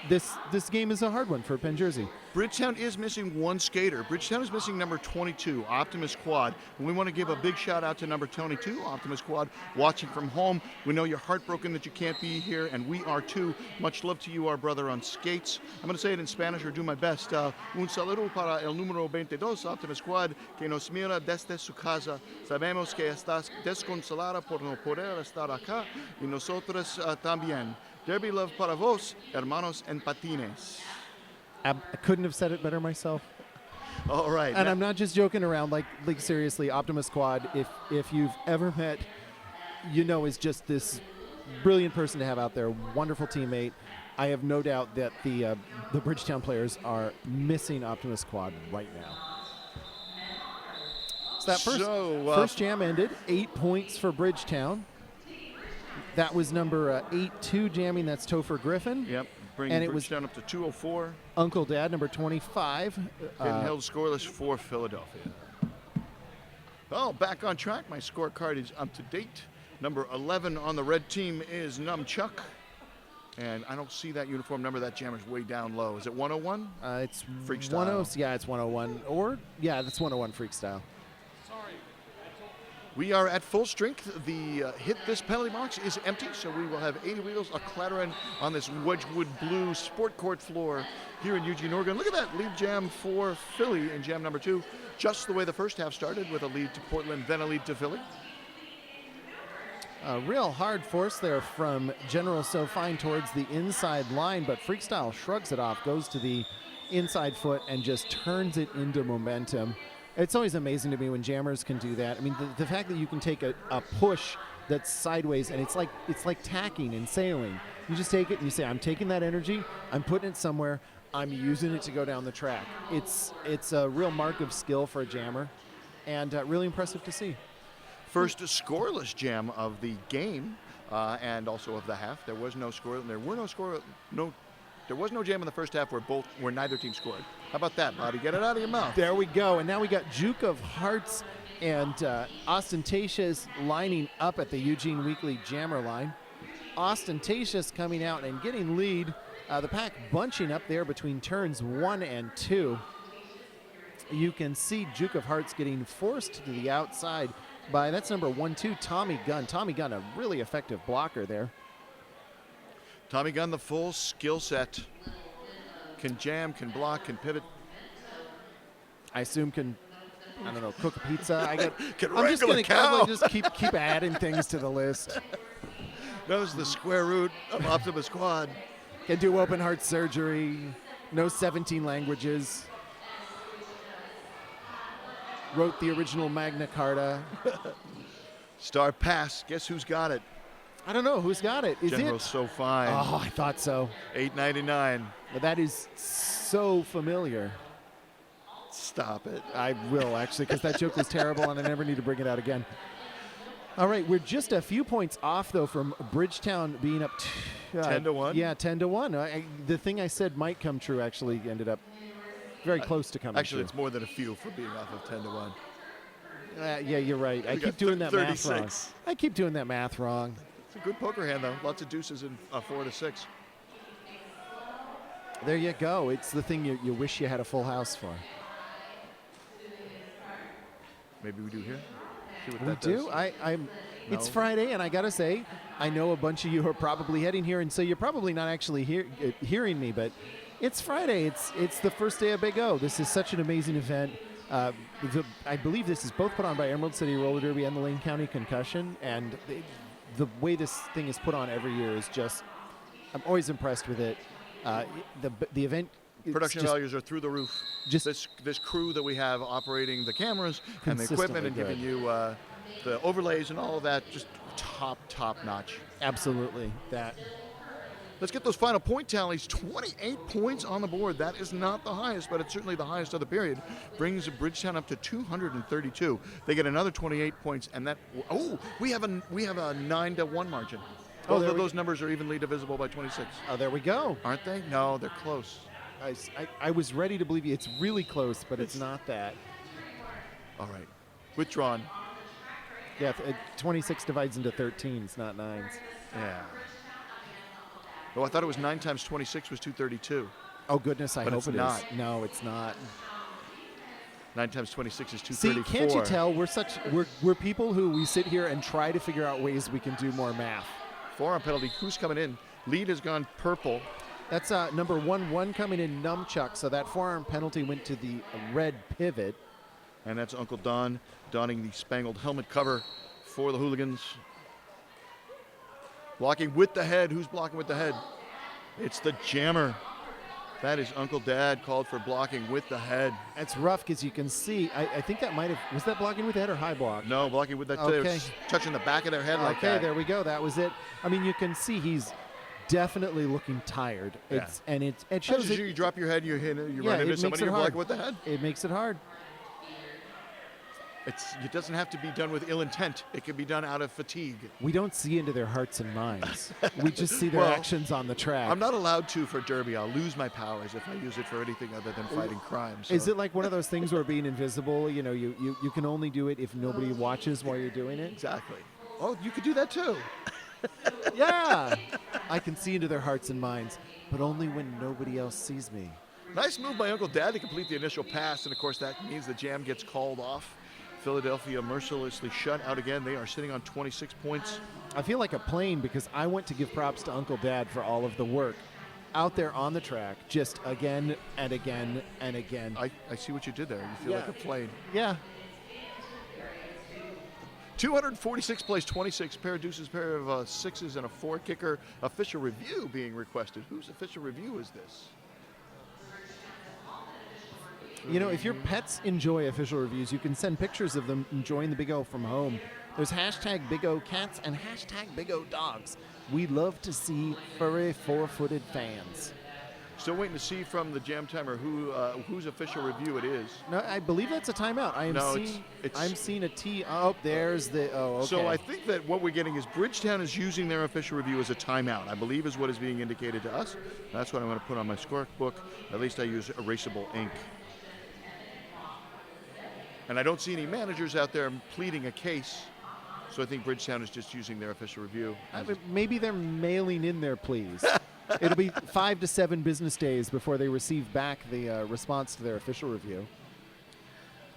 This game is a hard one for Penn Jersey. Bridgetown is missing one skater. Bridgetown is missing number 22, Optimus Quad. And we want to give a big shout out to number 22, Optimus Quad, watching from home. We know you're heartbroken that you can't be here, and we are too. Much love to you, our brother on skates. I'm going to say it in Spanish or do my best. Un saludo para el número 22, Optimus Quad, que nos mira desde su casa. Sabemos que estás desconsolada por no poder estar acá, y nosotros también. Derby love para vos, hermanos en patines. I couldn't have said it better myself. All right. And I'm not just joking around. Like seriously, Optimus Quad, if you've ever met, is just this brilliant person to have out there. Wonderful teammate. I have no doubt that the Bridgetown players are missing Optimus Quad right now. So that first jam ended. 8 points for Bridgetown. That was number 8-2 jamming. That's Topher Griffin. Yep. Bringing Bridgetown up to 204. Uncle Dad, number 25. Getting held scoreless for Philadelphia. Well, back on track. My scorecard is up to date. Number 11 on the red team is Numchuck. And I don't see that uniform number. That jammer's way down low. Is it 101? It's Freak style. Yeah, it's 101. That's 101 freak style. We are at full strength. The hit this penalty box is empty, so we will have 80 wheels a-clattering on this Wedgwood Blue sport court floor here in Eugene, Oregon. Look at that lead jam for Philly in jam number 2. Just the way the first half started, with a lead to Portland, then a lead to Philly. A real hard force there from General So Fine towards the inside line, but Freakstyle shrugs it off, goes to the inside foot, and just turns it into momentum. It's always amazing to me when jammers can do that. I mean, the fact that you can take a push that's sideways, and it's like tacking and sailing. You just take it and you say, I'm taking that energy, I'm putting it somewhere, I'm using it to go down the track. It's a real mark of skill for a jammer, and really impressive to see. First scoreless jam of the game, and also of the half. There was no score. There was no jam in the first half where neither team scored. How about that, Bobby? Get it out of your mouth. There we go. And now we got Juke of Hearts and Ostentatious lining up at the Eugene Weekly Jammer line. Ostentatious coming out and getting lead. The pack bunching up there between turns 1 and 2. You can see Juke of Hearts getting forced to the outside by, that's number 1-2, Tommy Gunn. Tommy Gunn, a really effective blocker there. Tommy Gunn, the full skill set. Can jam, can block, can pivot. I assume can, I don't know, cook a pizza. I'm just going to just keep adding things to the list. Knows the square root of Optimus Quad. Can do open heart surgery. Knows 17 languages. Wrote the original Magna Carta. Star Pass. Guess who's got it? I don't know. Who's got it? Is General it? So Fine. Oh, I thought so. $8.99. That is so familiar. Stop it. I will, actually, because that joke was terrible and I never need to bring it out again. All right, we're just a few points off, though, from Bridgetown being up 10-1? Yeah, 10-1. The thing I said might come true actually ended up very close to coming Actually, true. it's more than a few for being off of 10-1. Yeah, you're right. I keep doing that math wrong. I keep doing that math wrong. It's a good poker hand, though. Lots of deuces in 4 to 6. There you go. It's the thing you wish you had a full house for. Maybe we do here. See what We that do. does. It's Friday, and I gotta say, I know a bunch of you are probably heading here, and so you're probably not actually hearing me. But it's Friday. It's the first day of Big O. This is such an amazing event. I believe this is both put on by Emerald City Roller Derby and the Lane County Concussion, and the way this thing is put on every year is just, I'm always impressed with it. The event. Production values are through the roof. Just this crew that we have operating the cameras and the equipment and giving you the overlays and all of that, just top notch. Absolutely. That. Let's get those final point tallies. 28 points on the board. That is not the highest, but it's certainly the highest of the period. Brings Bridgetown up to 232. They get another 28 points, and that. Oh, we have a 9-1 margin. Both of those numbers are evenly divisible by 26. Oh, there we go. Aren't they? No, they're close. I was ready to believe you. It's really close, but it's not that. All right. Withdrawn. Yeah, 26 divides into 13s, not 9s. Yeah. Oh, I thought it was 9 times 26 was 232. Oh, goodness, I But hope it's it is. not. No, it's not. 9 times 26 is See, 234. can't you tell we're people who we sit here and try to figure out ways we can do more math. Forearm penalty. Who's coming in? Lead has gone purple. That's number 1-1 coming in Numchuck, so that forearm penalty went to the red pivot. And that's Uncle Don donning the spangled helmet cover for the Hooligans. Blocking with the head. Who's blocking with the head? It's the jammer. That is Uncle Dad called for blocking with the head. It's rough because you can see, I think that might have, was that blocking with the head or high block? No, blocking with that. Okay. Touching the back of their head like that. Okay, there we go. That was it. I mean, you can see he's definitely looking tired. Yeah. It shows As you drop your head, you run into somebody, you block with the head. It makes it hard. It doesn't have to be done with ill intent. It can be done out of fatigue. We don't see into their hearts and minds. We just see their Well, actions on the track. I'm not allowed to for Derby. I'll lose my powers if I use it for anything other than fighting crime. So. Is it like one of those things where being invisible, you can only do it if nobody watches while you're doing it? Exactly. Oh, you could do that too. Yeah. I can see into their hearts and minds, but only when nobody else sees me. Nice move by Uncle Dad to complete the initial pass, and of course that means the jam gets called off. Philadelphia mercilessly shut out again. They are sitting on 26 points. I feel like a plane because I want to give props to Uncle Dad for all of the work out there on the track, just again and again and again. I see what you did there. You feel like a plane. Yeah. 246 plays 26, pair of deuces, pair of sixes, and a 4 kicker. Official review being requested. Whose official review is this? If your pets enjoy official reviews, you can send pictures of them enjoying the Big O from home. There's hashtag Big O Cats and hashtag Big O Dogs. We love to see furry, four-footed fans. Still waiting to see from the jam timer whose official review it is. No, I believe that's a timeout. I'm seeing a T. Oh, there's the. Oh, okay. So I think that what we're getting is Bridgetown is using their official review as a timeout, I believe is what is being indicated to us. That's what I'm going to put on my scorebook. At least I use erasable ink. And I don't see any managers out there pleading a case. So I think Bridgetown is just using their official review. Maybe they're mailing in their pleas. It'll be 5 to 7 business days before they receive back the response to their official review,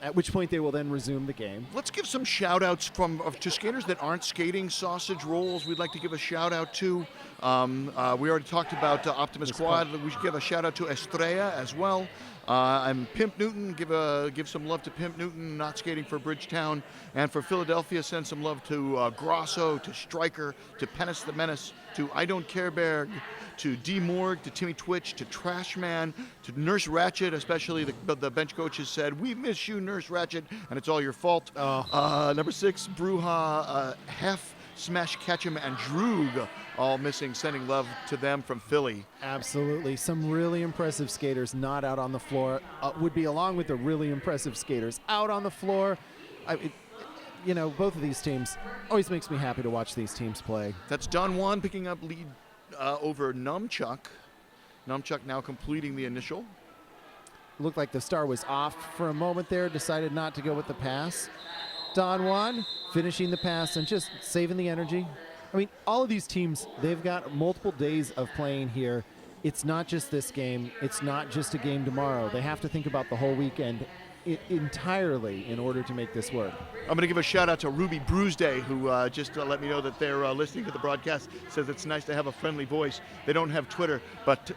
at which point they will then resume the game. Let's give some shout-outs to skaters that aren't skating sausage rolls. We'd like to give a shout-out to. We already talked about Optimus Quad. We should give a shout-out to Estrella as well. I'm Pimp Newton. Give some love to Pimp Newton, not skating for Bridgetown. And for Philadelphia, send some love to Grosso, to Stryker, to Penn the Menace, to I Don't Care Berg, to D Morg, to Timmy Twitch, to Trashman, to Nurse Ratchet, especially the bench coaches said, "We miss you, Nurse Ratchet, and it's all your fault." Number 6, Bruja, Hef, Smash Ketchum, and Droog, all missing, sending love to them from Philly. Absolutely. Some really impressive skaters not out on the floor would be along with the really impressive skaters out on the floor. Both of these teams always makes me happy to watch these teams play. That's Don Juan picking up lead over Numchuck. Numchuck now completing the initial. Looked like the star was off for a moment there, decided not to go with the pass. Don Juan finishing the pass and just saving the energy. I mean, all of these teams, they've got multiple days of playing here. It's not just this game. It's not just a game tomorrow. They have to think about the whole weekend entirely in order to make this work. I'm going to give a shout out to Ruby Bruceday, who just let me know that they're listening to the broadcast. Says it's nice to have a friendly voice. They don't have Twitter, but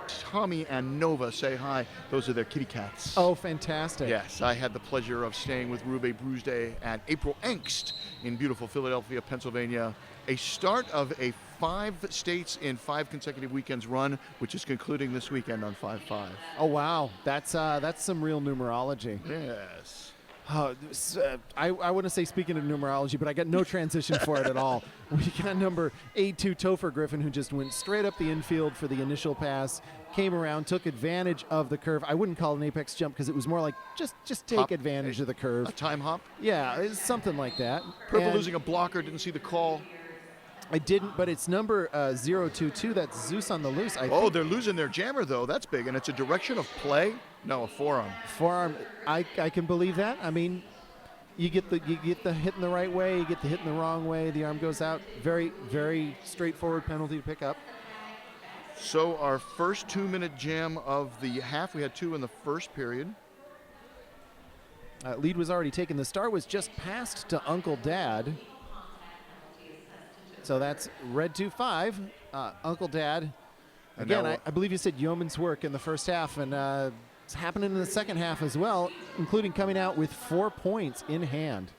Tommy and Nova say hi. Those are their kitty cats. Oh, fantastic. Yes, I had the pleasure of staying with Ruby Bruceday at April Angst in beautiful Philadelphia, Pennsylvania. A start of a 5 states in 5 consecutive weekends run, which is concluding this weekend on 5/5. Oh, wow. That's some real numerology. Yes. I want to say speaking of numerology, but I got no transition for it at all. We got number 82 Topher Griffin, who just went straight up the infield for the initial pass, came around, took advantage of the curve. I wouldn't call it an apex jump because it was more like just take advantage of the curve. A time hop? Yeah, it's something like that. Purple losing a blocker, didn't see the call. I didn't, but it's number 022. That's Zeus on the loose. I think. They're losing their jammer, though. That's big. And it's a direction of play? No, a forearm. Forearm. I can believe that. I mean, you get the hit in the right way, you get the hit in the wrong way, the arm goes out. Very, very straightforward penalty to pick up. So our first 2-minute jam of the half, we had 2 in the first period. Lead was already taken. The star was just passed to Uncle Dad. So that's red 2-5. Uncle Dad. Again, I believe you said yeoman's work in the first half, and it's happening in the second half as well, including coming out with 4 points in hand.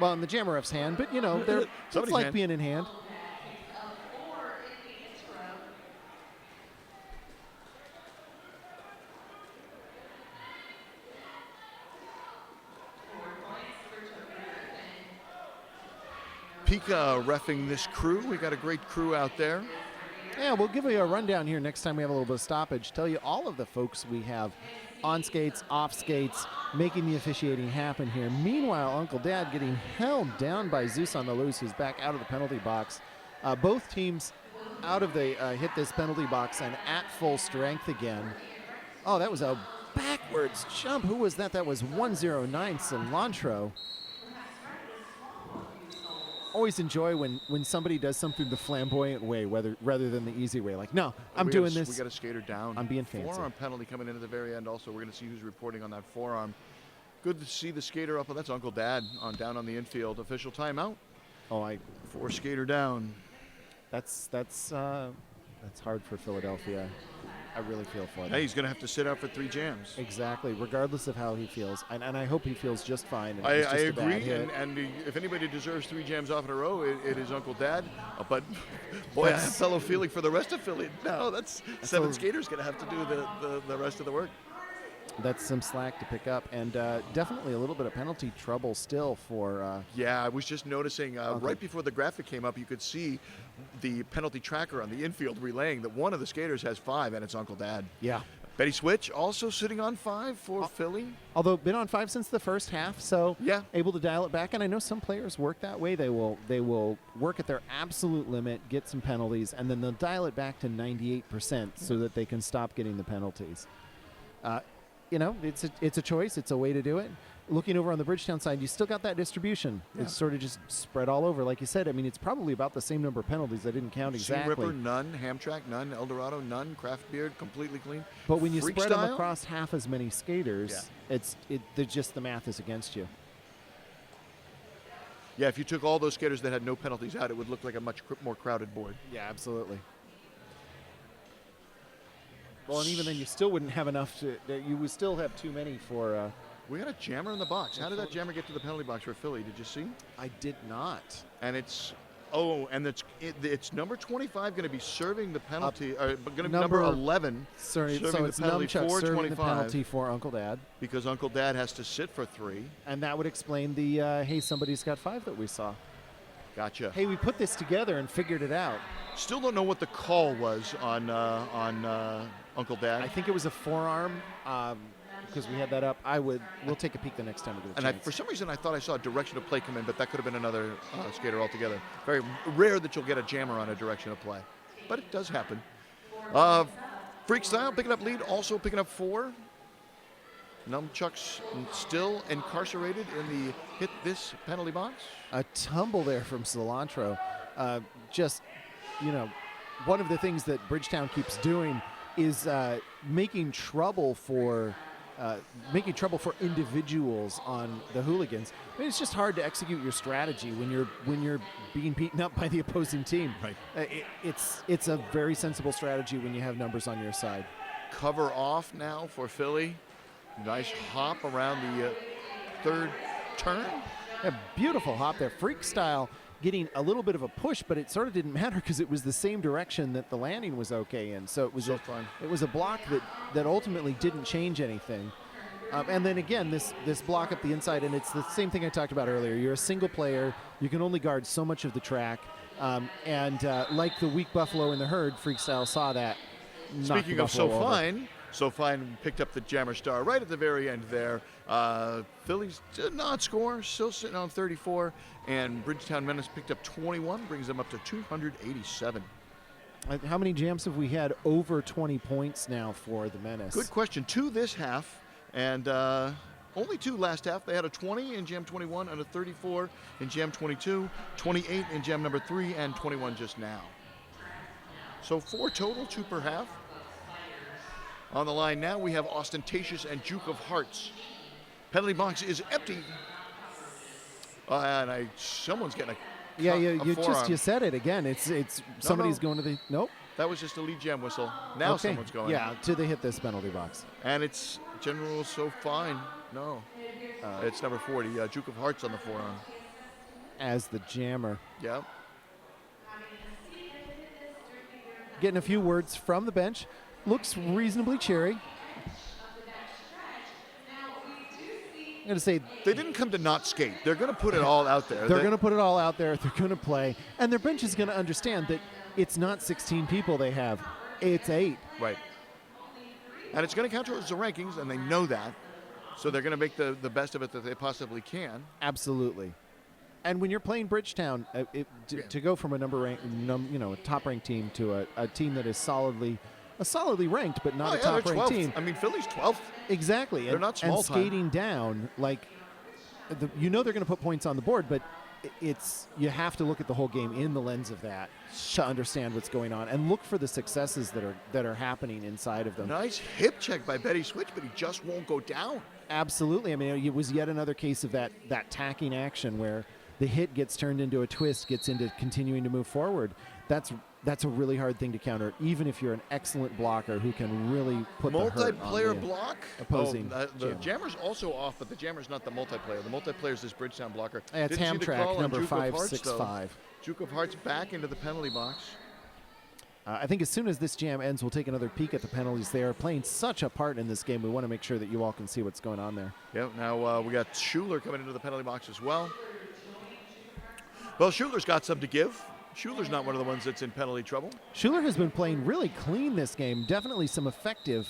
Well, in the Jammer Ref's hand, but you know, it's like hand. Being in hand. Pika reffing this crew. We got a great crew out there. Yeah, we'll give you a rundown here next time we have a little bit of stoppage. Tell you all of the folks we have on skates, off skates, making the officiating happen here. Meanwhile, Uncle Dad getting held down by Zeus on the loose, who's back out of the penalty box. Both teams out of the hit this penalty box and at full strength again. Oh, that was a backwards jump. Who was that? That was 109 Cilantro. Always enjoy when somebody does something the flamboyant way, rather than the easy way. Like, no, I'm doing this. We got a skater down. I'm being fancy. Forearm penalty coming in at the very end. Also, we're going to see who's reporting on that forearm. Good to see the skater up. That's Uncle Dad down on the infield. Official timeout. For skater down. That's hard for Philadelphia. I really feel for them. Hey, he's going to have to sit out for 3 jams. Exactly, regardless of how he feels. And I hope he feels just fine. I agree, and if anybody deserves 3 jams off in a row, it is Uncle Dad. But, boy, I have fellow feeling for the rest of Philly. No, that's 7 skaters going to have to do the rest of the work. That's some slack to pick up, and definitely a little bit of penalty trouble still for... yeah, I was just noticing right before the graphic came up, you could see the penalty tracker on the infield relaying that one of the skaters has 5, and it's Uncle Dad. Yeah. Betty Switch also sitting on 5 for Philly. Although been on 5 since the first half, so yeah, able to dial it back. And I know some players work that way. They will work at their absolute limit, get some penalties, and then they'll dial it back to 98% so that they can stop getting the penalties. You know, it's a choice. It's a way to do it. Looking over on the Bridgetown side, you still got that distribution. Yeah. It's sort of just spread all over. Like you said, I mean, it's probably about the same number of penalties. I didn't count exactly. Sea Ripper, none. Hamtramck, none. Eldorado, none. Craft Beard, completely clean. But when you spread them across half as many skaters, just the math is against you. Yeah, if you took all those skaters that had no penalties out, it would look like a much more crowded board. Yeah, absolutely. Well, and even then, you still wouldn't have enough you would still have too many for... we had a jammer in the box. How did that jammer get to the penalty box for Philly? Did you see? I did not. And it's number 25 going to be serving the penalty. Going to be number 11. Sorry, so it's Numchuck serving the penalty for Uncle Dad. Because Uncle Dad has to sit for 3. And that would explain the, hey, somebody's got 5 that we saw. Gotcha. Hey, we put this together and figured it out. Still don't know what the call was on Uncle Dad. I think it was a forearm. Because we had that up, we'll take a peek the next time we get a chance. For some reason, I thought I saw a direction of play come in, but that could have been another skater altogether. Very rare that you'll get a jammer on a direction of play, but it does happen. Freak Style picking up lead, also picking up 4. Numchuck's still incarcerated in the hit this penalty box. A tumble there from Cilantro. Just, you know, one of the things that Bridgetown keeps doing is making trouble for individuals on the Hooligans. I mean, it's just hard to execute your strategy when you're being beaten up by the opposing team. Right. It's a very sensible strategy when you have numbers on your side. Cover off now for Philly. Nice hop around the 3rd turn. A beautiful hop there. Freak Style getting a little bit of a push, but it sort of didn't matter because it was the same direction that the landing was okay in. So it was a block that ultimately didn't change anything. And then again, this block up the inside, and it's the same thing I talked about earlier. You're a single player. You can only guard so much of the track. And like the weak Buffalo in the herd, Freak Style saw that. Speaking of So Fine picked up the jammer star right at the very end there. Phillies did not score, still sitting on 34, and Bridgetown Menace picked up 21, brings them up to 287. How many jams have we had over 20 points now for the Menace? Good question. 2 this half, and only 2 last half. They had a 20 in jam 21 and a 34 in jam 22, 28 in jam number 3, and 21 just now. So 4 total, 2 per half. On the line now, we have Ostentatious and Duke of Hearts. Penalty box is empty. And someone's getting a you said it again. It's somebody's going to the nope. That was just a lead jam whistle. Now Okay. someone's going. Yeah, to the hit this penalty box. And it's general so fine. No. It's number 40, Duke of Hearts on the forearm. As the jammer. Yeah. Getting a few words from the bench. Looks reasonably cheery. I'm going to say They didn't come to not skate. They're going to put it all out there. they're going to put it all out there. They're going to play. And their bench is going to understand that it's not 16 people they have. It's 8. Right. And it's going to count towards the rankings, and they know that. So they're going to make the best of it that they possibly can. Absolutely. And when you're playing Bridgetown, to go from a a top-ranked team to a team that is solidly ranked, but not a top-ranked team. I mean, Philly's 12th. Exactly. They're not small and skating down, like, they're going to put points on the board, but you have to look at the whole game in the lens of that to understand what's going on and look for the successes that are happening inside of them. Nice hip check by Betty Switch, but he just won't go down. Absolutely. I mean, it was yet another case of that tacking action where the hit gets turned into a twist, gets into continuing to move forward. That's a really hard thing to counter, even if you're an excellent blocker who can really put the hurt on multiplayer the block. opposing The jammer's also off, but the jammer's not the multiplayer. The multiplayer is this Bridgetown blocker. It's Didn't see the Hamtrak call on number Duke of Hearts, 565. though. Duke of Hearts back into the penalty box. I think as soon as this jam ends, we'll take another peek at the penalties. They are playing such a part in this game. We want to make sure that you all can see what's going on there. Yep. Now we got Schuler coming into the penalty box as well. Well, Schuler's got some to give. Schuler's not one of the ones that's in penalty trouble. Schuler has been playing really clean this game. Definitely some effective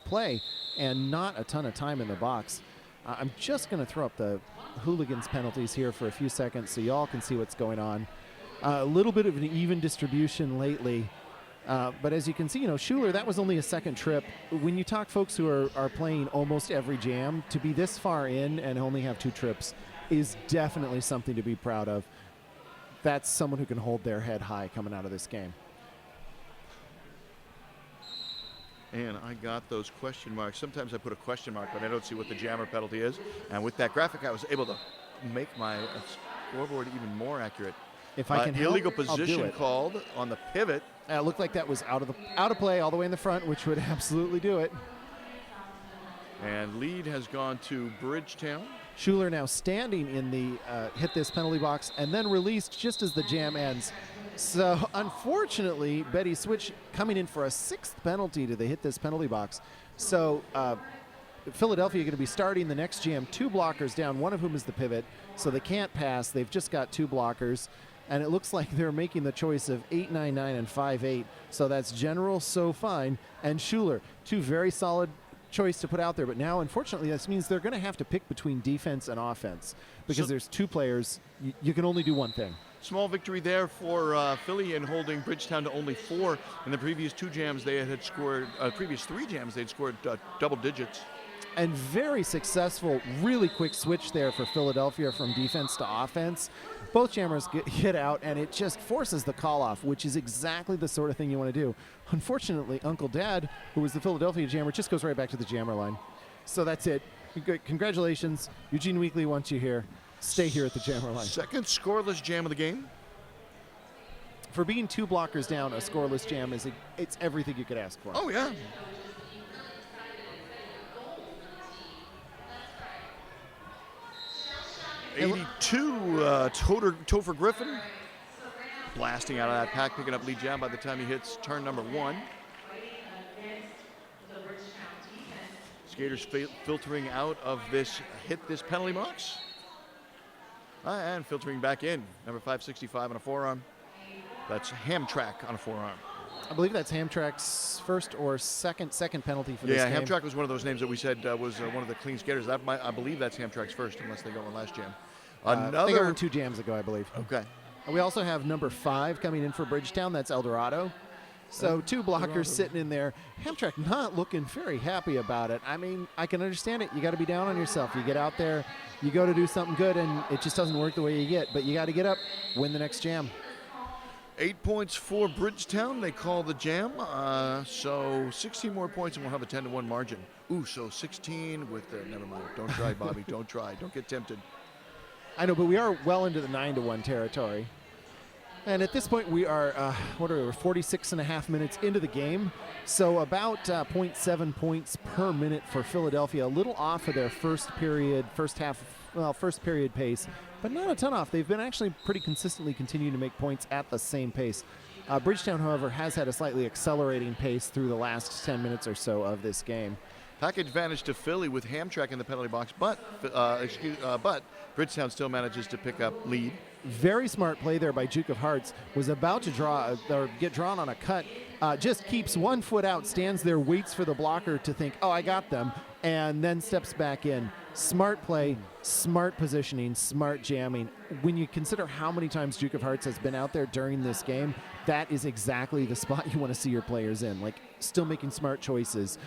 play and not a ton of time in the box. I'm just going to throw up the Hooligans penalties here for a few seconds so y'all can see what's going on. A little bit of an even distribution lately. But as you can see, Schuler, that was only a second trip. When you talk folks who are playing almost every jam, to be this far in and only have 2 trips is definitely something to be proud of. That's someone who can hold their head high coming out of this game. And I got those question marks. Sometimes I put a question mark, but I don't see what the jammer penalty is. And with that graphic, I was able to make my scoreboard even more accurate. If I can help, illegal I'll do position it. called on the pivot. It looked like that was out of play all the way in the front, which would absolutely do it. And lead has gone to Bridgetown. Schuler now standing in the hit this penalty box and then released just as the jam ends. So unfortunately, Betty Switch coming in for a 6th penalty to the hit this penalty box. So Philadelphia going to be starting the next jam 2 blockers down, one of whom is the pivot. So they can't pass. They've just got 2 blockers. And it looks like they're making the choice of 8-9-9 and 5-8. So that's General So Fine and Schuler. 2 very solid choice to put out there, but now unfortunately this means they're going to have to pick between defense and offense because there's 2 players. You can only do one thing. Small victory there for Philly in holding Bridgetown to only 4. In the previous 2 jams they had scored, previous 3 jams they'd scored double digits. And very successful, really quick switch there for Philadelphia from defense to offense. Both jammers get hit out, and it just forces the call-off, which is exactly the sort of thing you want to do. Unfortunately, Uncle Dad, who was the Philadelphia jammer, just goes right back to the jammer line. So that's it. Congratulations. Eugene Weekly wants you here. Stay here at the jammer line. Second scoreless jam of the game. For being 2 blockers down, a scoreless jam it's everything you could ask for. Oh, yeah. Topher Griffin blasting out of that pack, picking up lead jam by the time he hits turn number 1. Skaters filtering out of this penalty box. And filtering back in, number 565 on a forearm. That's Hamtrak on a forearm. I believe that's Hamtrak's first or second penalty for this game. Yeah, Hamtrak was one of those names that we said was one of the clean skaters. I believe that's Hamtrak's first, unless they got one last jam. They got one 2 jams ago, I believe. Okay. We also have number 5 coming in for Bridgetown. That's Eldorado. So 2 blockers sitting in there. Hamtrak not looking very happy about it. I mean, I can understand it. You got to be down on yourself. You get out there, you go to do something good, and it just doesn't work the way you get. But you got to get up, win the next jam. 8 points for Bridgetown. They call the jam. So 16 more points and we'll have a 10-1 margin. Ooh, so 16 with the, never mind. Don't try, Bobby. Don't try. Don't get tempted. I know, but we are well into the 9-1 territory. And at this point, we are, 46 and a half minutes into the game. So about 0.7 points per minute for Philadelphia. A little off of their first period pace, but not a ton off. They've been actually pretty consistently continuing to make points at the same pace. Bridgetown, however, has had a slightly accelerating pace through the last 10 minutes or so of this game. Package advantage to Philly with Hamtramck in the penalty box, but Bridgetown still manages to pick up lead. Very smart play there by Duke of Hearts. Was about to get drawn on a cut. Just keeps 1 foot out, stands there, waits for the blocker to think, oh, I got them, and then steps back in. Smart play, smart positioning, smart jamming. When you consider how many times Duke of Hearts has been out there during this game, that is exactly the spot you want to see your players in. Like, still making smart choices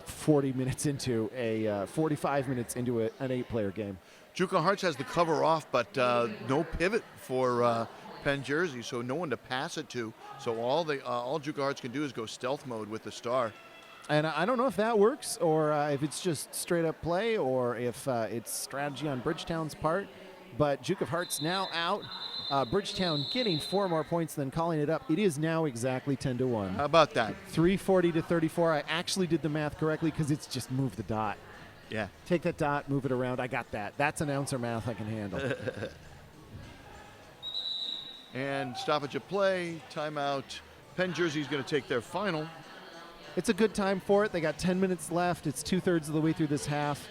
45 minutes into an 8-player game. Duke of Hearts has the cover off, but no pivot for Penn jersey, so no one to pass it to. So all Duke of Hearts can do is go stealth mode with the star. And I don't know if that works, or if it's just straight up play, or if it's strategy on Bridgetown's part. But Duke of Hearts now out. Bridgetown getting 4 more points than calling it up. It is now exactly 10-1. How about that? 340 to 34. I actually did the math correctly because it's just move the dot. Yeah. Take that dot, move it around. I got that. That's announcer math I can handle. And stoppage of play, timeout. Penn jersey is going to take their final. It's a good time for it. They got 10 minutes left. It's 2/3 of the way through this half.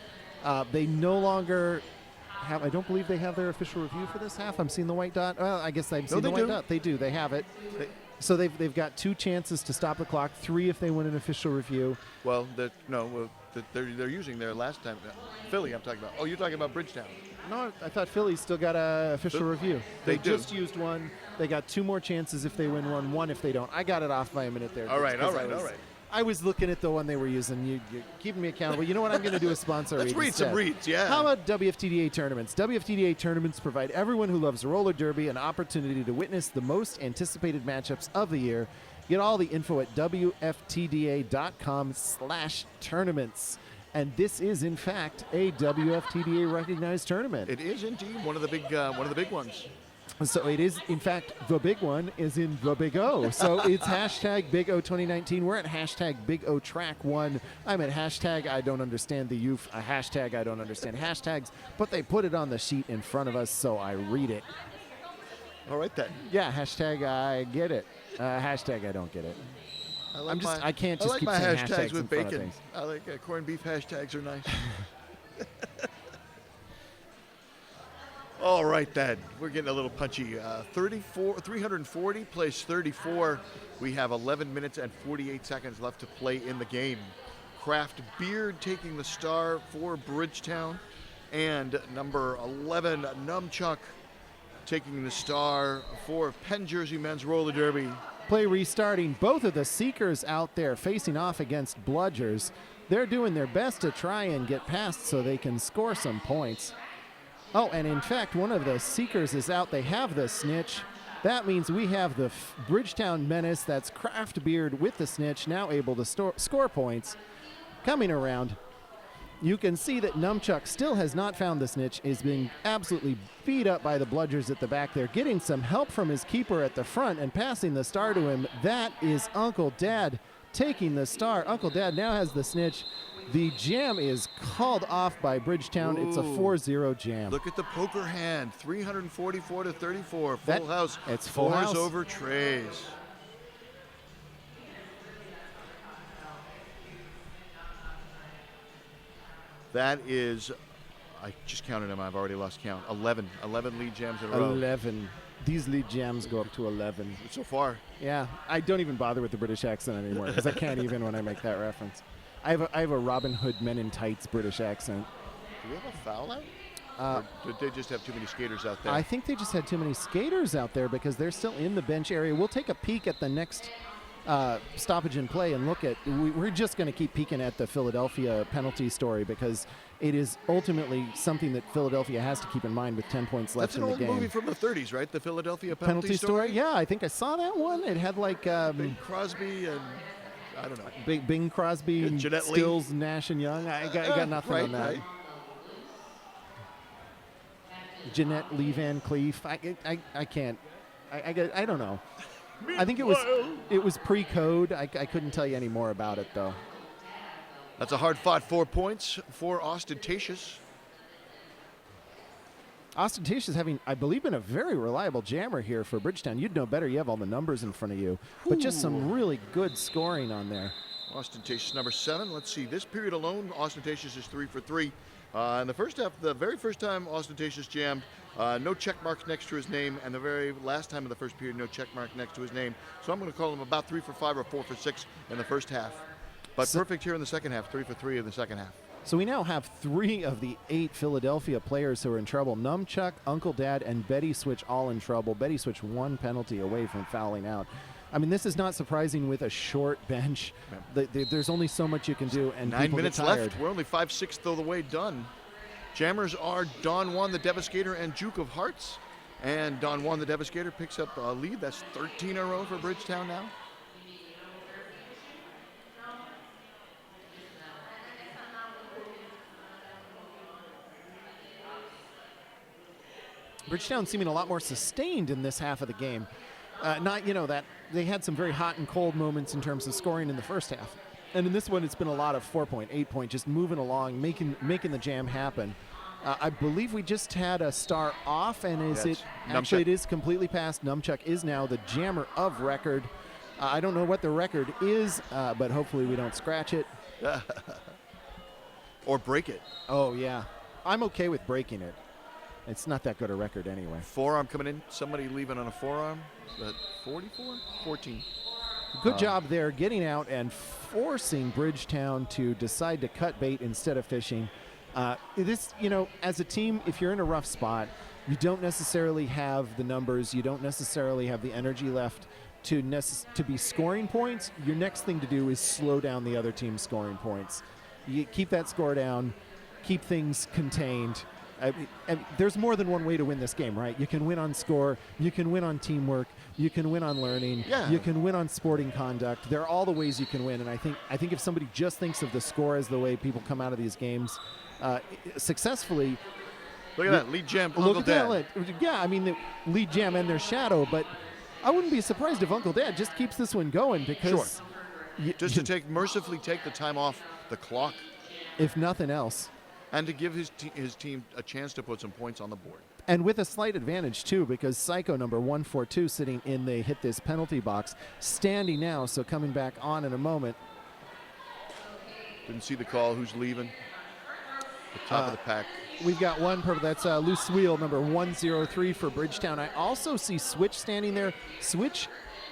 They no longer have, I don't believe they have their official review for this half. I'm seeing the white dot. Well, I guess I've seen the white dot. They do. They have it. So they've got 2 chances to stop the clock, 3 if they win an official review. Well, they're using their last time. Philly, I'm talking about. Oh, you're talking about Bridgetown. No, I thought Philly's still got an official review. They just used 1. They got 2 more chances if they win 1 if they don't. I got it off by a minute there. All right. I was looking at the one they were using. You're keeping me accountable. You know what? I'm going to do a sponsor Let's read some reads, yeah. How about WFTDA tournaments? WFTDA tournaments provide everyone who loves roller derby an opportunity to witness the most anticipated matchups of the year. Get all the info at WFTDA.com/tournaments. And this is, in fact, a WFTDA recognized tournament. It is indeed one of the big ones. So it is, in fact, the big one is in the Big O. So it's hashtag Big O 2019. We're at hashtag Big O Track 1. I'm at hashtag I don't understand the youth. Hashtag I don't understand hashtags. But they put it on the sheet in front of us, so I read it. All right, then. Yeah, hashtag I get it. Hashtag I don't get it. I can't just keep saying hashtags with in front of bacon. things. I like corned beef hashtags are nice. All right, then. We're getting a little punchy. 340 plays 34. We have 11 minutes and 48 seconds left to play in the game. Kraft Beard taking the star for Bridgetown. And number 11, Numchuck, taking the star for Penn Jersey men's roller derby. Play restarting. Both of the Seekers out there facing off against Bludgers. They're doing their best to try and get past so they can score some points. Oh, and in fact, one of the Seekers is out. They have the snitch. That means we have the Bridgetown Menace. That's Kraft Beard with the snitch, now able to score points. Coming around, you can see that Numchuck still has not found the snitch, is being absolutely beat up by the Bludgers at the back there, getting some help from his keeper at the front and passing the star to him. That is Uncle Dad taking the star. Uncle Dad now has the snitch. The jam is called off by Bridgetown. Ooh. It's a 4-0 jam. Look at the poker hand, 344 to 34. Full house. It's full house. Fours over trays. That is, I just counted them. I've already lost count. 11 lead jams in a row. 11. These lead jams go up to 11. So far. Yeah. I don't even bother with the British accent anymore because I can't even when I make that reference. I have a Robin Hood Men in Tights British accent. Do we have a foul out? Or did they just have too many skaters out there? I think they just had too many skaters out there because they're still in the bench area. We'll take a peek at the next stoppage in play and look at, we're just going to keep peeking at the Philadelphia penalty story because it is ultimately something that Philadelphia has to keep in mind with 10 points left That's an in the old game. movie from the 30s, right? The Philadelphia Penalty Story? Yeah, I think I saw that one. It had like Bing Crosby and, I don't know. Bing Crosby, Jeanette Stills, Nash, and Young. I got nothing on that. Right. Jeanette Lee Van Cleef. I can't. I don't know. I think it was pre-code. I couldn't tell you any more about it though. That's a hard-fought 4 points for Ostentatious. Ostentatious having, I believe, been a very reliable jammer here for Bridgetown. You'd know better. You have all the numbers in front of you. But just some really good scoring on there. Ostentatious number 7. Let's see. This period alone, Ostentatious is 3 for 3. In the first half, the very first time Ostentatious jammed, no check marks next to his name, and the very last time of the first period, no check mark next to his name. So I'm going to call him about 3 for 5 or 4 for 6 in the first half. But perfect here in the second half, 3 for 3 in the second half. So we now have 3 of the 8 Philadelphia players who are in trouble. Numchuck, Uncle Dad, and Betty Switch all in trouble. Betty Switch 1 penalty away from fouling out. I mean, this is not surprising with a short bench. There's only so much you can do, and 9 people minutes get tired. left. We're only 5/6 of the way done. Jammers are Don Juan the Devastator and Duke of Hearts. And Don Juan the Devastator picks up a lead. That's 13 in a row for Bridgetown now. Bridgetown seeming a lot more sustained in this half of the game. That they had some very hot and cold moments in terms of scoring in the first half. And in this one, it's been a lot of 4-point, 8-point, just moving along, making the jam happen. I believe we just had a star off, and it is completely passed. Numchuck is now the jammer of record. I don't know what the record is, but hopefully we don't scratch it. Or break it. Oh, yeah. I'm okay with breaking it. It's not that good a record anyway. Forearm coming in. Somebody leaving on a forearm. Is that 44? 14. Good job there getting out and forcing Bridgetown to decide to cut bait instead of fishing. As a team, if you're in a rough spot, you don't necessarily have the numbers. You don't necessarily have the energy left to be scoring points. Your next thing to do is slow down the other team's scoring points. You keep that score down. Keep things contained. There's more than one way to win this game, right? You can win on score, you can win on teamwork, you can win on learning, you can win on sporting conduct. There are all the ways you can win, and I think if somebody just thinks of the score as the way people come out of these games successfully. Look at that, lead jam, Uncle Dad. Yeah, I mean, the lead jam and their shadow, but I wouldn't be surprised if Uncle Dad just keeps this one going because... Sure. To mercifully take the time off the clock. If nothing else. And to give his team a chance to put some points on the board. And with a slight advantage, too, because Psycho number 142 sitting in the hit this penalty box, standing now, so coming back on in a moment. Didn't see the call. Who's leaving? The top of the pack. We've got one purple. That's Loose Wheel number 103 for Bridgetown. I also see Switch standing there. Switch,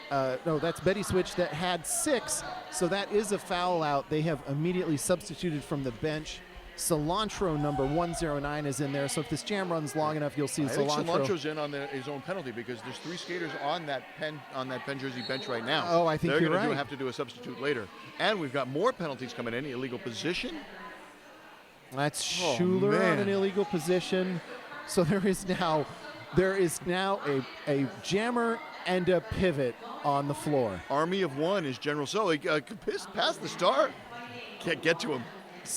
that's Betty Switch that had 6, so that is a foul out. They have immediately substituted from the bench. Cilantro number 109 is in there, so if this jam runs long enough, you'll see I think Cilantro. Cilantro's in on his own penalty because there's 3 skaters on that Penn Jersey bench right now. Oh, I think you're right. They're going to have to do a substitute later. And we've got more penalties coming in. Illegal position. That's Schuler on an illegal position. So there is now a jammer and a pivot on the floor. Army of one is General Sully. Past the star. Can't get to him.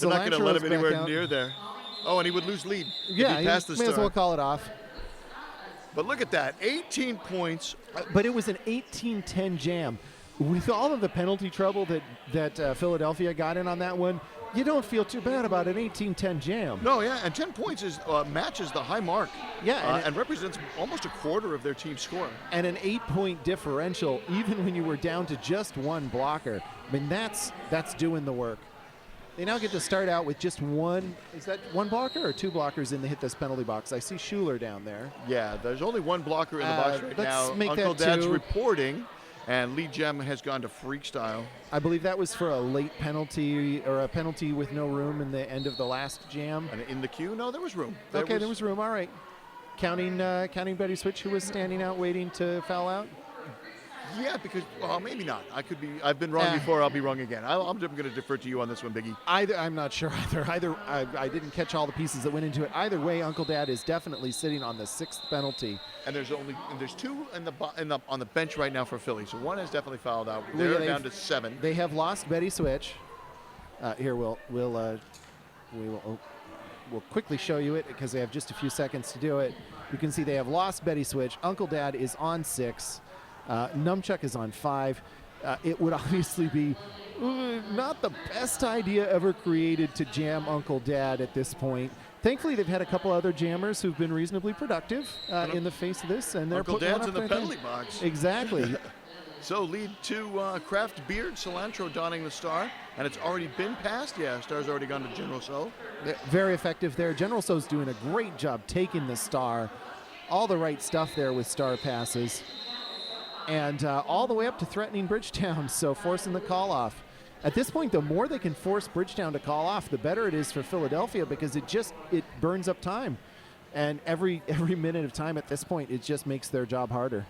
They're not going to let him anywhere near there. Oh, and he would lose lead. Yeah, if he passed the may star. as well call it off. But look at that, 18 points. But it was an 18-10 jam. With all of the penalty trouble that Philadelphia got in on that one, you don't feel too bad about an 18-10 jam. No, yeah, and 10 points matches the high mark. Yeah, and represents almost a quarter of their team's score. And an 8-point differential, even when you were down to just one blocker. I mean, that's doing the work. They now get to start out with just one. Is that one blocker or 2 blockers in the hit this penalty box? I see Schuler down there. Yeah, there's only one blocker in the box right now. Make Uncle that Dad's 2. reporting, and Lee Gem has gone to freak style. I believe that was for a late penalty or a penalty with no room in the end of the last jam. And in the queue? No, there was room. There was room. All right. Counting Betty Switch, who was standing out waiting to foul out? Yeah, because, well, maybe not. I've been wrong before, I'll be wrong again. I'm going to defer to you on this one, Biggie. I'm not sure either. I didn't catch all the pieces that went into it. Either way, Uncle Dad is definitely sitting on the 6th penalty. And there's two on the bench right now for Philly. So one has definitely fouled out. They're down to 7. They have lost Betty Switch. Here, we'll quickly show you it because they have just a few seconds to do it. You can see they have lost Betty Switch. Uncle Dad is on 6. Numchuck is on 5. It would obviously be not the best idea ever created to jam Uncle Dad at this point. Thankfully, they've had a couple other jammers who've been reasonably productive in the face of this, and they're Uncle putting Dad's one in up the right penalty there. box. Exactly. So lead to Craft Beard, Cilantro donning the star, and it's already been passed. Yeah, star's already gone to General So. Very effective there. General So's doing a great job taking the star. All the right stuff there with star passes. And all the way up to threatening Bridgetown, so forcing the call off. At this point, the more they can force Bridgetown to call off, the better it is for Philadelphia because it burns up time. And every minute of time at this point, it just makes their job harder.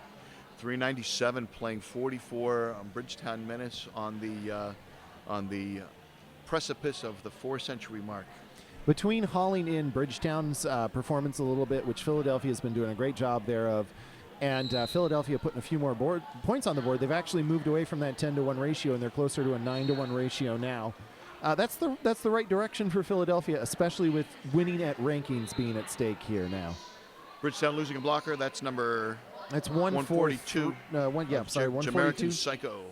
397 playing 44 Bridgetown Menace on the precipice of the 4-century mark. Between hauling in Bridgetown's performance a little bit, which Philadelphia has been doing a great job there of, and Philadelphia putting a few more points on the board, they've actually moved away from that 10-to-1 ratio, and they're closer to a 9-to-1 ratio now. That's the right direction for Philadelphia, especially with winning at rankings being at stake here now. Bridgetown losing a blocker. That's number. That's 142. 142. Jamaican Psycho.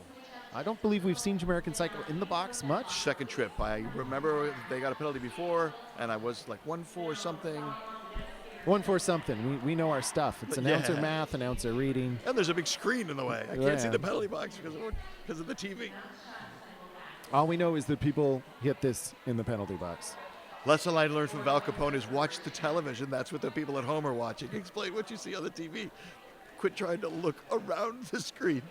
I don't believe we've seen Jamaican Psycho in the box much. Second trip. I remember they got a penalty before, and I was like 1-4 something. 1-4 something. We know our stuff. It's announcer math, announcer reading. And there's a big screen in the way. I can't see the penalty box because of the TV. All we know is that people hit this in the penalty box. Lesson I learned from Val Capone is watch the television. That's what the people at home are watching. Explain what you see on the TV. Quit trying to look around the screen.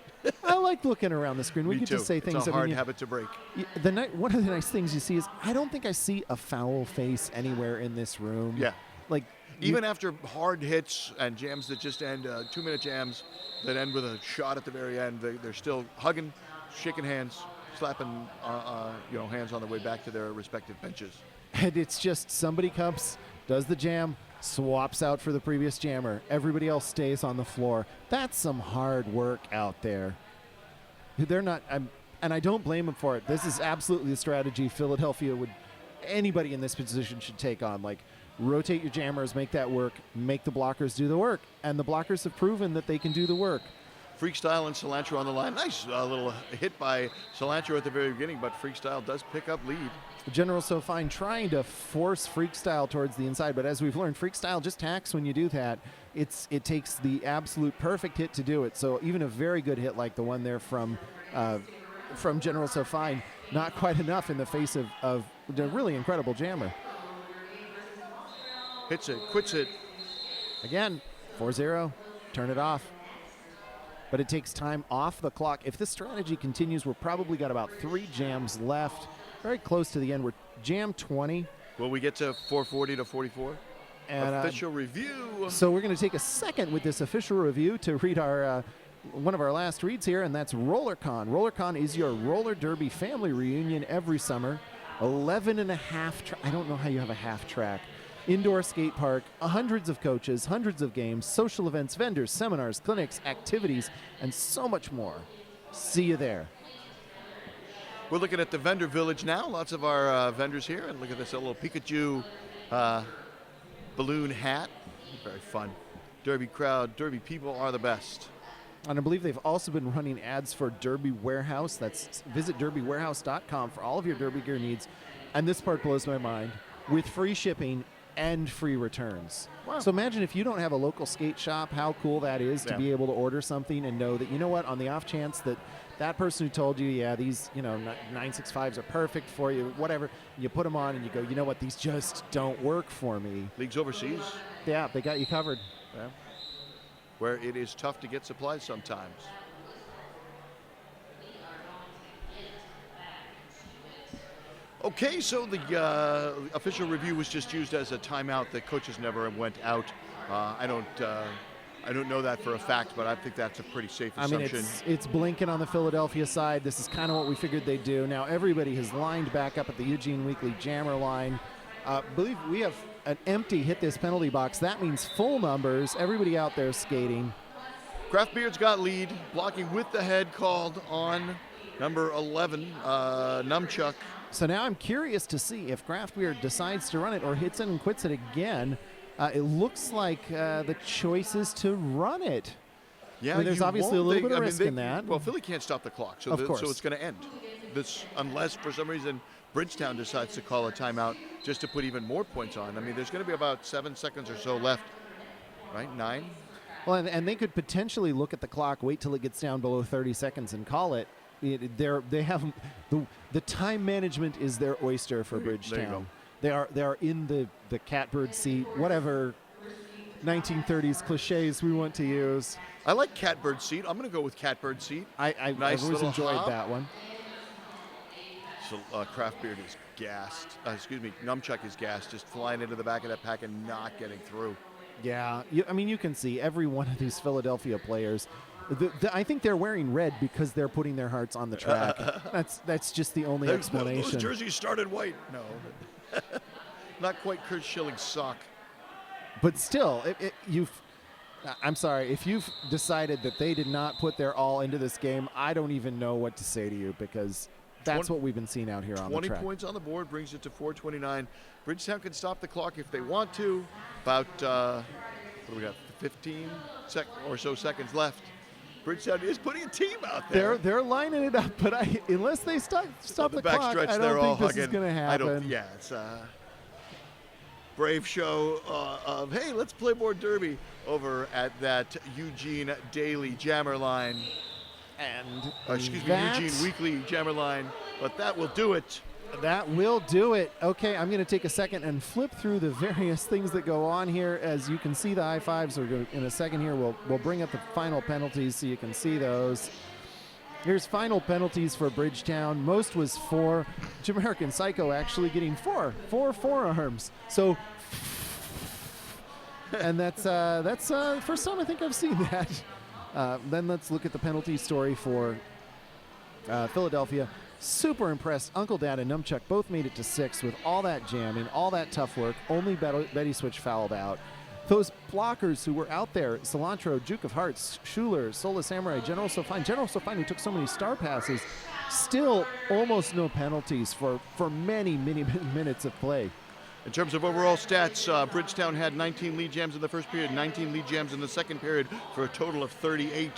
I like looking around the screen. We Me get too. to say things. It's a hard habit to break. One of the nice things you see is I don't think I see a foul face anywhere in this room. Yeah. Like even after hard hits and jams that just end, 2-minute jams that end with a shot at the very end, they're still hugging, shaking hands, slapping hands on their way back to their respective benches. And it's just somebody comes, does the jam, swaps out for the previous jammer. Everybody else stays on the floor. That's some hard work out there. They're not, and I don't blame them for it. This is absolutely the strategy anybody in this position should take on. Like, rotate your jammers, make that work, make the blockers do the work. And the blockers have proven that they can do the work. Freakstyle and Cilantro on the line. Nice little hit by Cilantro at the very beginning, but Freakstyle does pick up lead. General So Fine trying to force Freakstyle towards the inside, but as we've learned, Freakstyle just hacks when you do that. It takes the absolute perfect hit to do it. So even a very good hit like the one there from General So Fine, not quite enough in the face of a really incredible jammer. Hits it, quits it. Again, 4-0, turn it off. But it takes time off the clock. If this strategy continues, we've probably got about 3 jams left. Very close to the end. We're jam 20. Will we get to 440 to 44? And official review. So we're going to take a second with this official review to read our one of our last reads here, and that's RollerCon. RollerCon is your roller derby family reunion every summer. 11 and a half. I don't know how you have a half track. Indoor skate park, hundreds of coaches, hundreds of games, social events, vendors, seminars, clinics, activities, and so much more. See you there. We're looking at the vendor village now. Lots of our vendors here. And look at this little Pikachu balloon hat. Very fun. Derby crowd, Derby people are the best. And I believe they've also been running ads for Derby Warehouse. That's visit derbywarehouse.com for all of your Derby gear needs. And this part blows my mind. With free shipping and free returns. Wow. So imagine if you don't have a local skate shop, how cool that is to be able to order something and know that, you know what, on the off chance that that person who told you, yeah, these, 965s are perfect for you, whatever, you put them on and you go, you know what, these just don't work for me. Leagues overseas. Yeah, they got you covered. Yeah. Where it is tough to get supplies sometimes. Okay, so the official review was just used as a timeout. The coaches never went out. I I don't know that for a fact, but I think that's a pretty safe I assumption. mean, it's blinking on the Philadelphia side. This is kind of what we figured they'd do. Now everybody has lined back up at the Eugene Weekly Jammer line. Believe we have an empty hit this penalty box. That means full numbers. Everybody out there skating. Craft Beard's got lead, blocking with the head called on number 11, Numchuck. So now I'm curious to see if Craft Beard decides to run it or hits it and quits it again. It looks like the choice is to run it. Yeah, I mean, there's obviously a little bit of risk in that. Well, Philly can't stop the clock, so Of course. so it's going to end. Unless for some reason Bridgetown decides to call a timeout just to put even more points on. I mean, there's going to be about 7 seconds or so left, right? 9. Well, and they could potentially look at the clock, wait till it gets down below 30 seconds, and call it. They have the time management is their oyster for Bridgetown. They are in the catbird seat, whatever 1930s cliches we want to use. I like catbird seat. I'm going to go with catbird seat. I've Nice always little enjoyed hop. that one. So Craft Beard is gassed. Numchuck is gassed, just flying into the back of that pack and not getting through. Yeah, I mean, you can see every one of these Philadelphia players. I think they're wearing red because they're putting their hearts on the track. That's just the only explanation. Those jerseys started white. No, not quite Kurt Schilling's sock. But still, I'm sorry, if you've decided that they did not put their all into this game, I don't even know what to say to you, because that's what we've been seeing out here on the 20 track. points on the board brings it to 4:29. Bridgetown can stop the clock if they want to. About, what do we got, 15 or so seconds left. Bridgetown is putting a team out there. They're lining it up, but unless they stop the clock, I don't think this is going to happen. It's a brave show of, hey, let's play more derby over at that Eugene Daily Jammer line. And Eugene Weekly Jammer line, but that will do it. That will do it. Okay, I'm going to take a second and flip through the various things that go on here. As you can see, the high fives are going in a second here. We'll bring up the final penalties so you can see those. Here's final penalties for Bridgetown. Most was 4. Jamaican Psycho actually getting 4 forearms. So, and that's the first time I think I've seen that. Then let's look at the penalty story for Philadelphia. Super impressed. Uncle Dad and Numchuck both made it to 6 with all that jamming, all that tough work. Only Betty Switch fouled out. Those blockers who were out there, Cilantro, Duke of Hearts, Schuler, Sola Samurai, General Sofine, who took so many star passes, still almost no penalties for many minutes of play. In terms of overall stats, Bridgetown had 19 lead jams in the first period, 19 lead jams in the second period for a total of 38.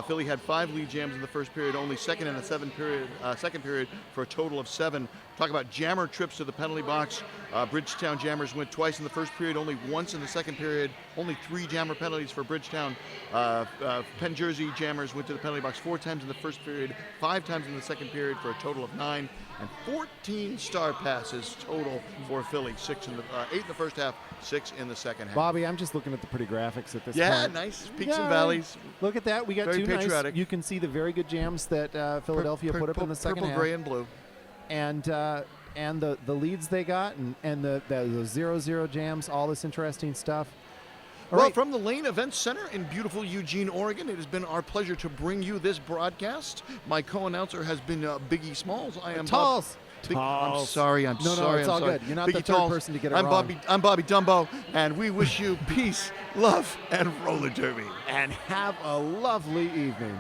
Philly had 5 lead jams in the first period, only second in the second period for a total of 7. Talk about jammer trips to the penalty box. Bridgetown jammers went twice in the first period, only once in the second period. Only 3 jammer penalties for Bridgetown. Penn Jersey jammers went to the penalty box 4 times in the first period, 5 times in the second period for a total of 9. And 14 star passes total for Philly. 8 in the first half, 6 in the second half. Bobby, I'm just looking at the pretty graphics at this point. Yeah, nice peaks and valleys. Look at that. We got Very 2 patriotic. nice. You can see the very good jams that Philadelphia put up in the second purple, half. gray, and blue. And the leads they got and the 0-0 jams, all this interesting stuff. All right. From the Lane Event Center in beautiful Eugene, Oregon, it has been our pleasure to bring you this broadcast. My co-announcer has been Biggie Smalls. I am Talls. I'm sorry. No, it's all good. You're not Biggie the third Talls. person to get it wrong. I'm Bobby Dumbo, and we wish you peace, love, and roller derby. And have a lovely evening.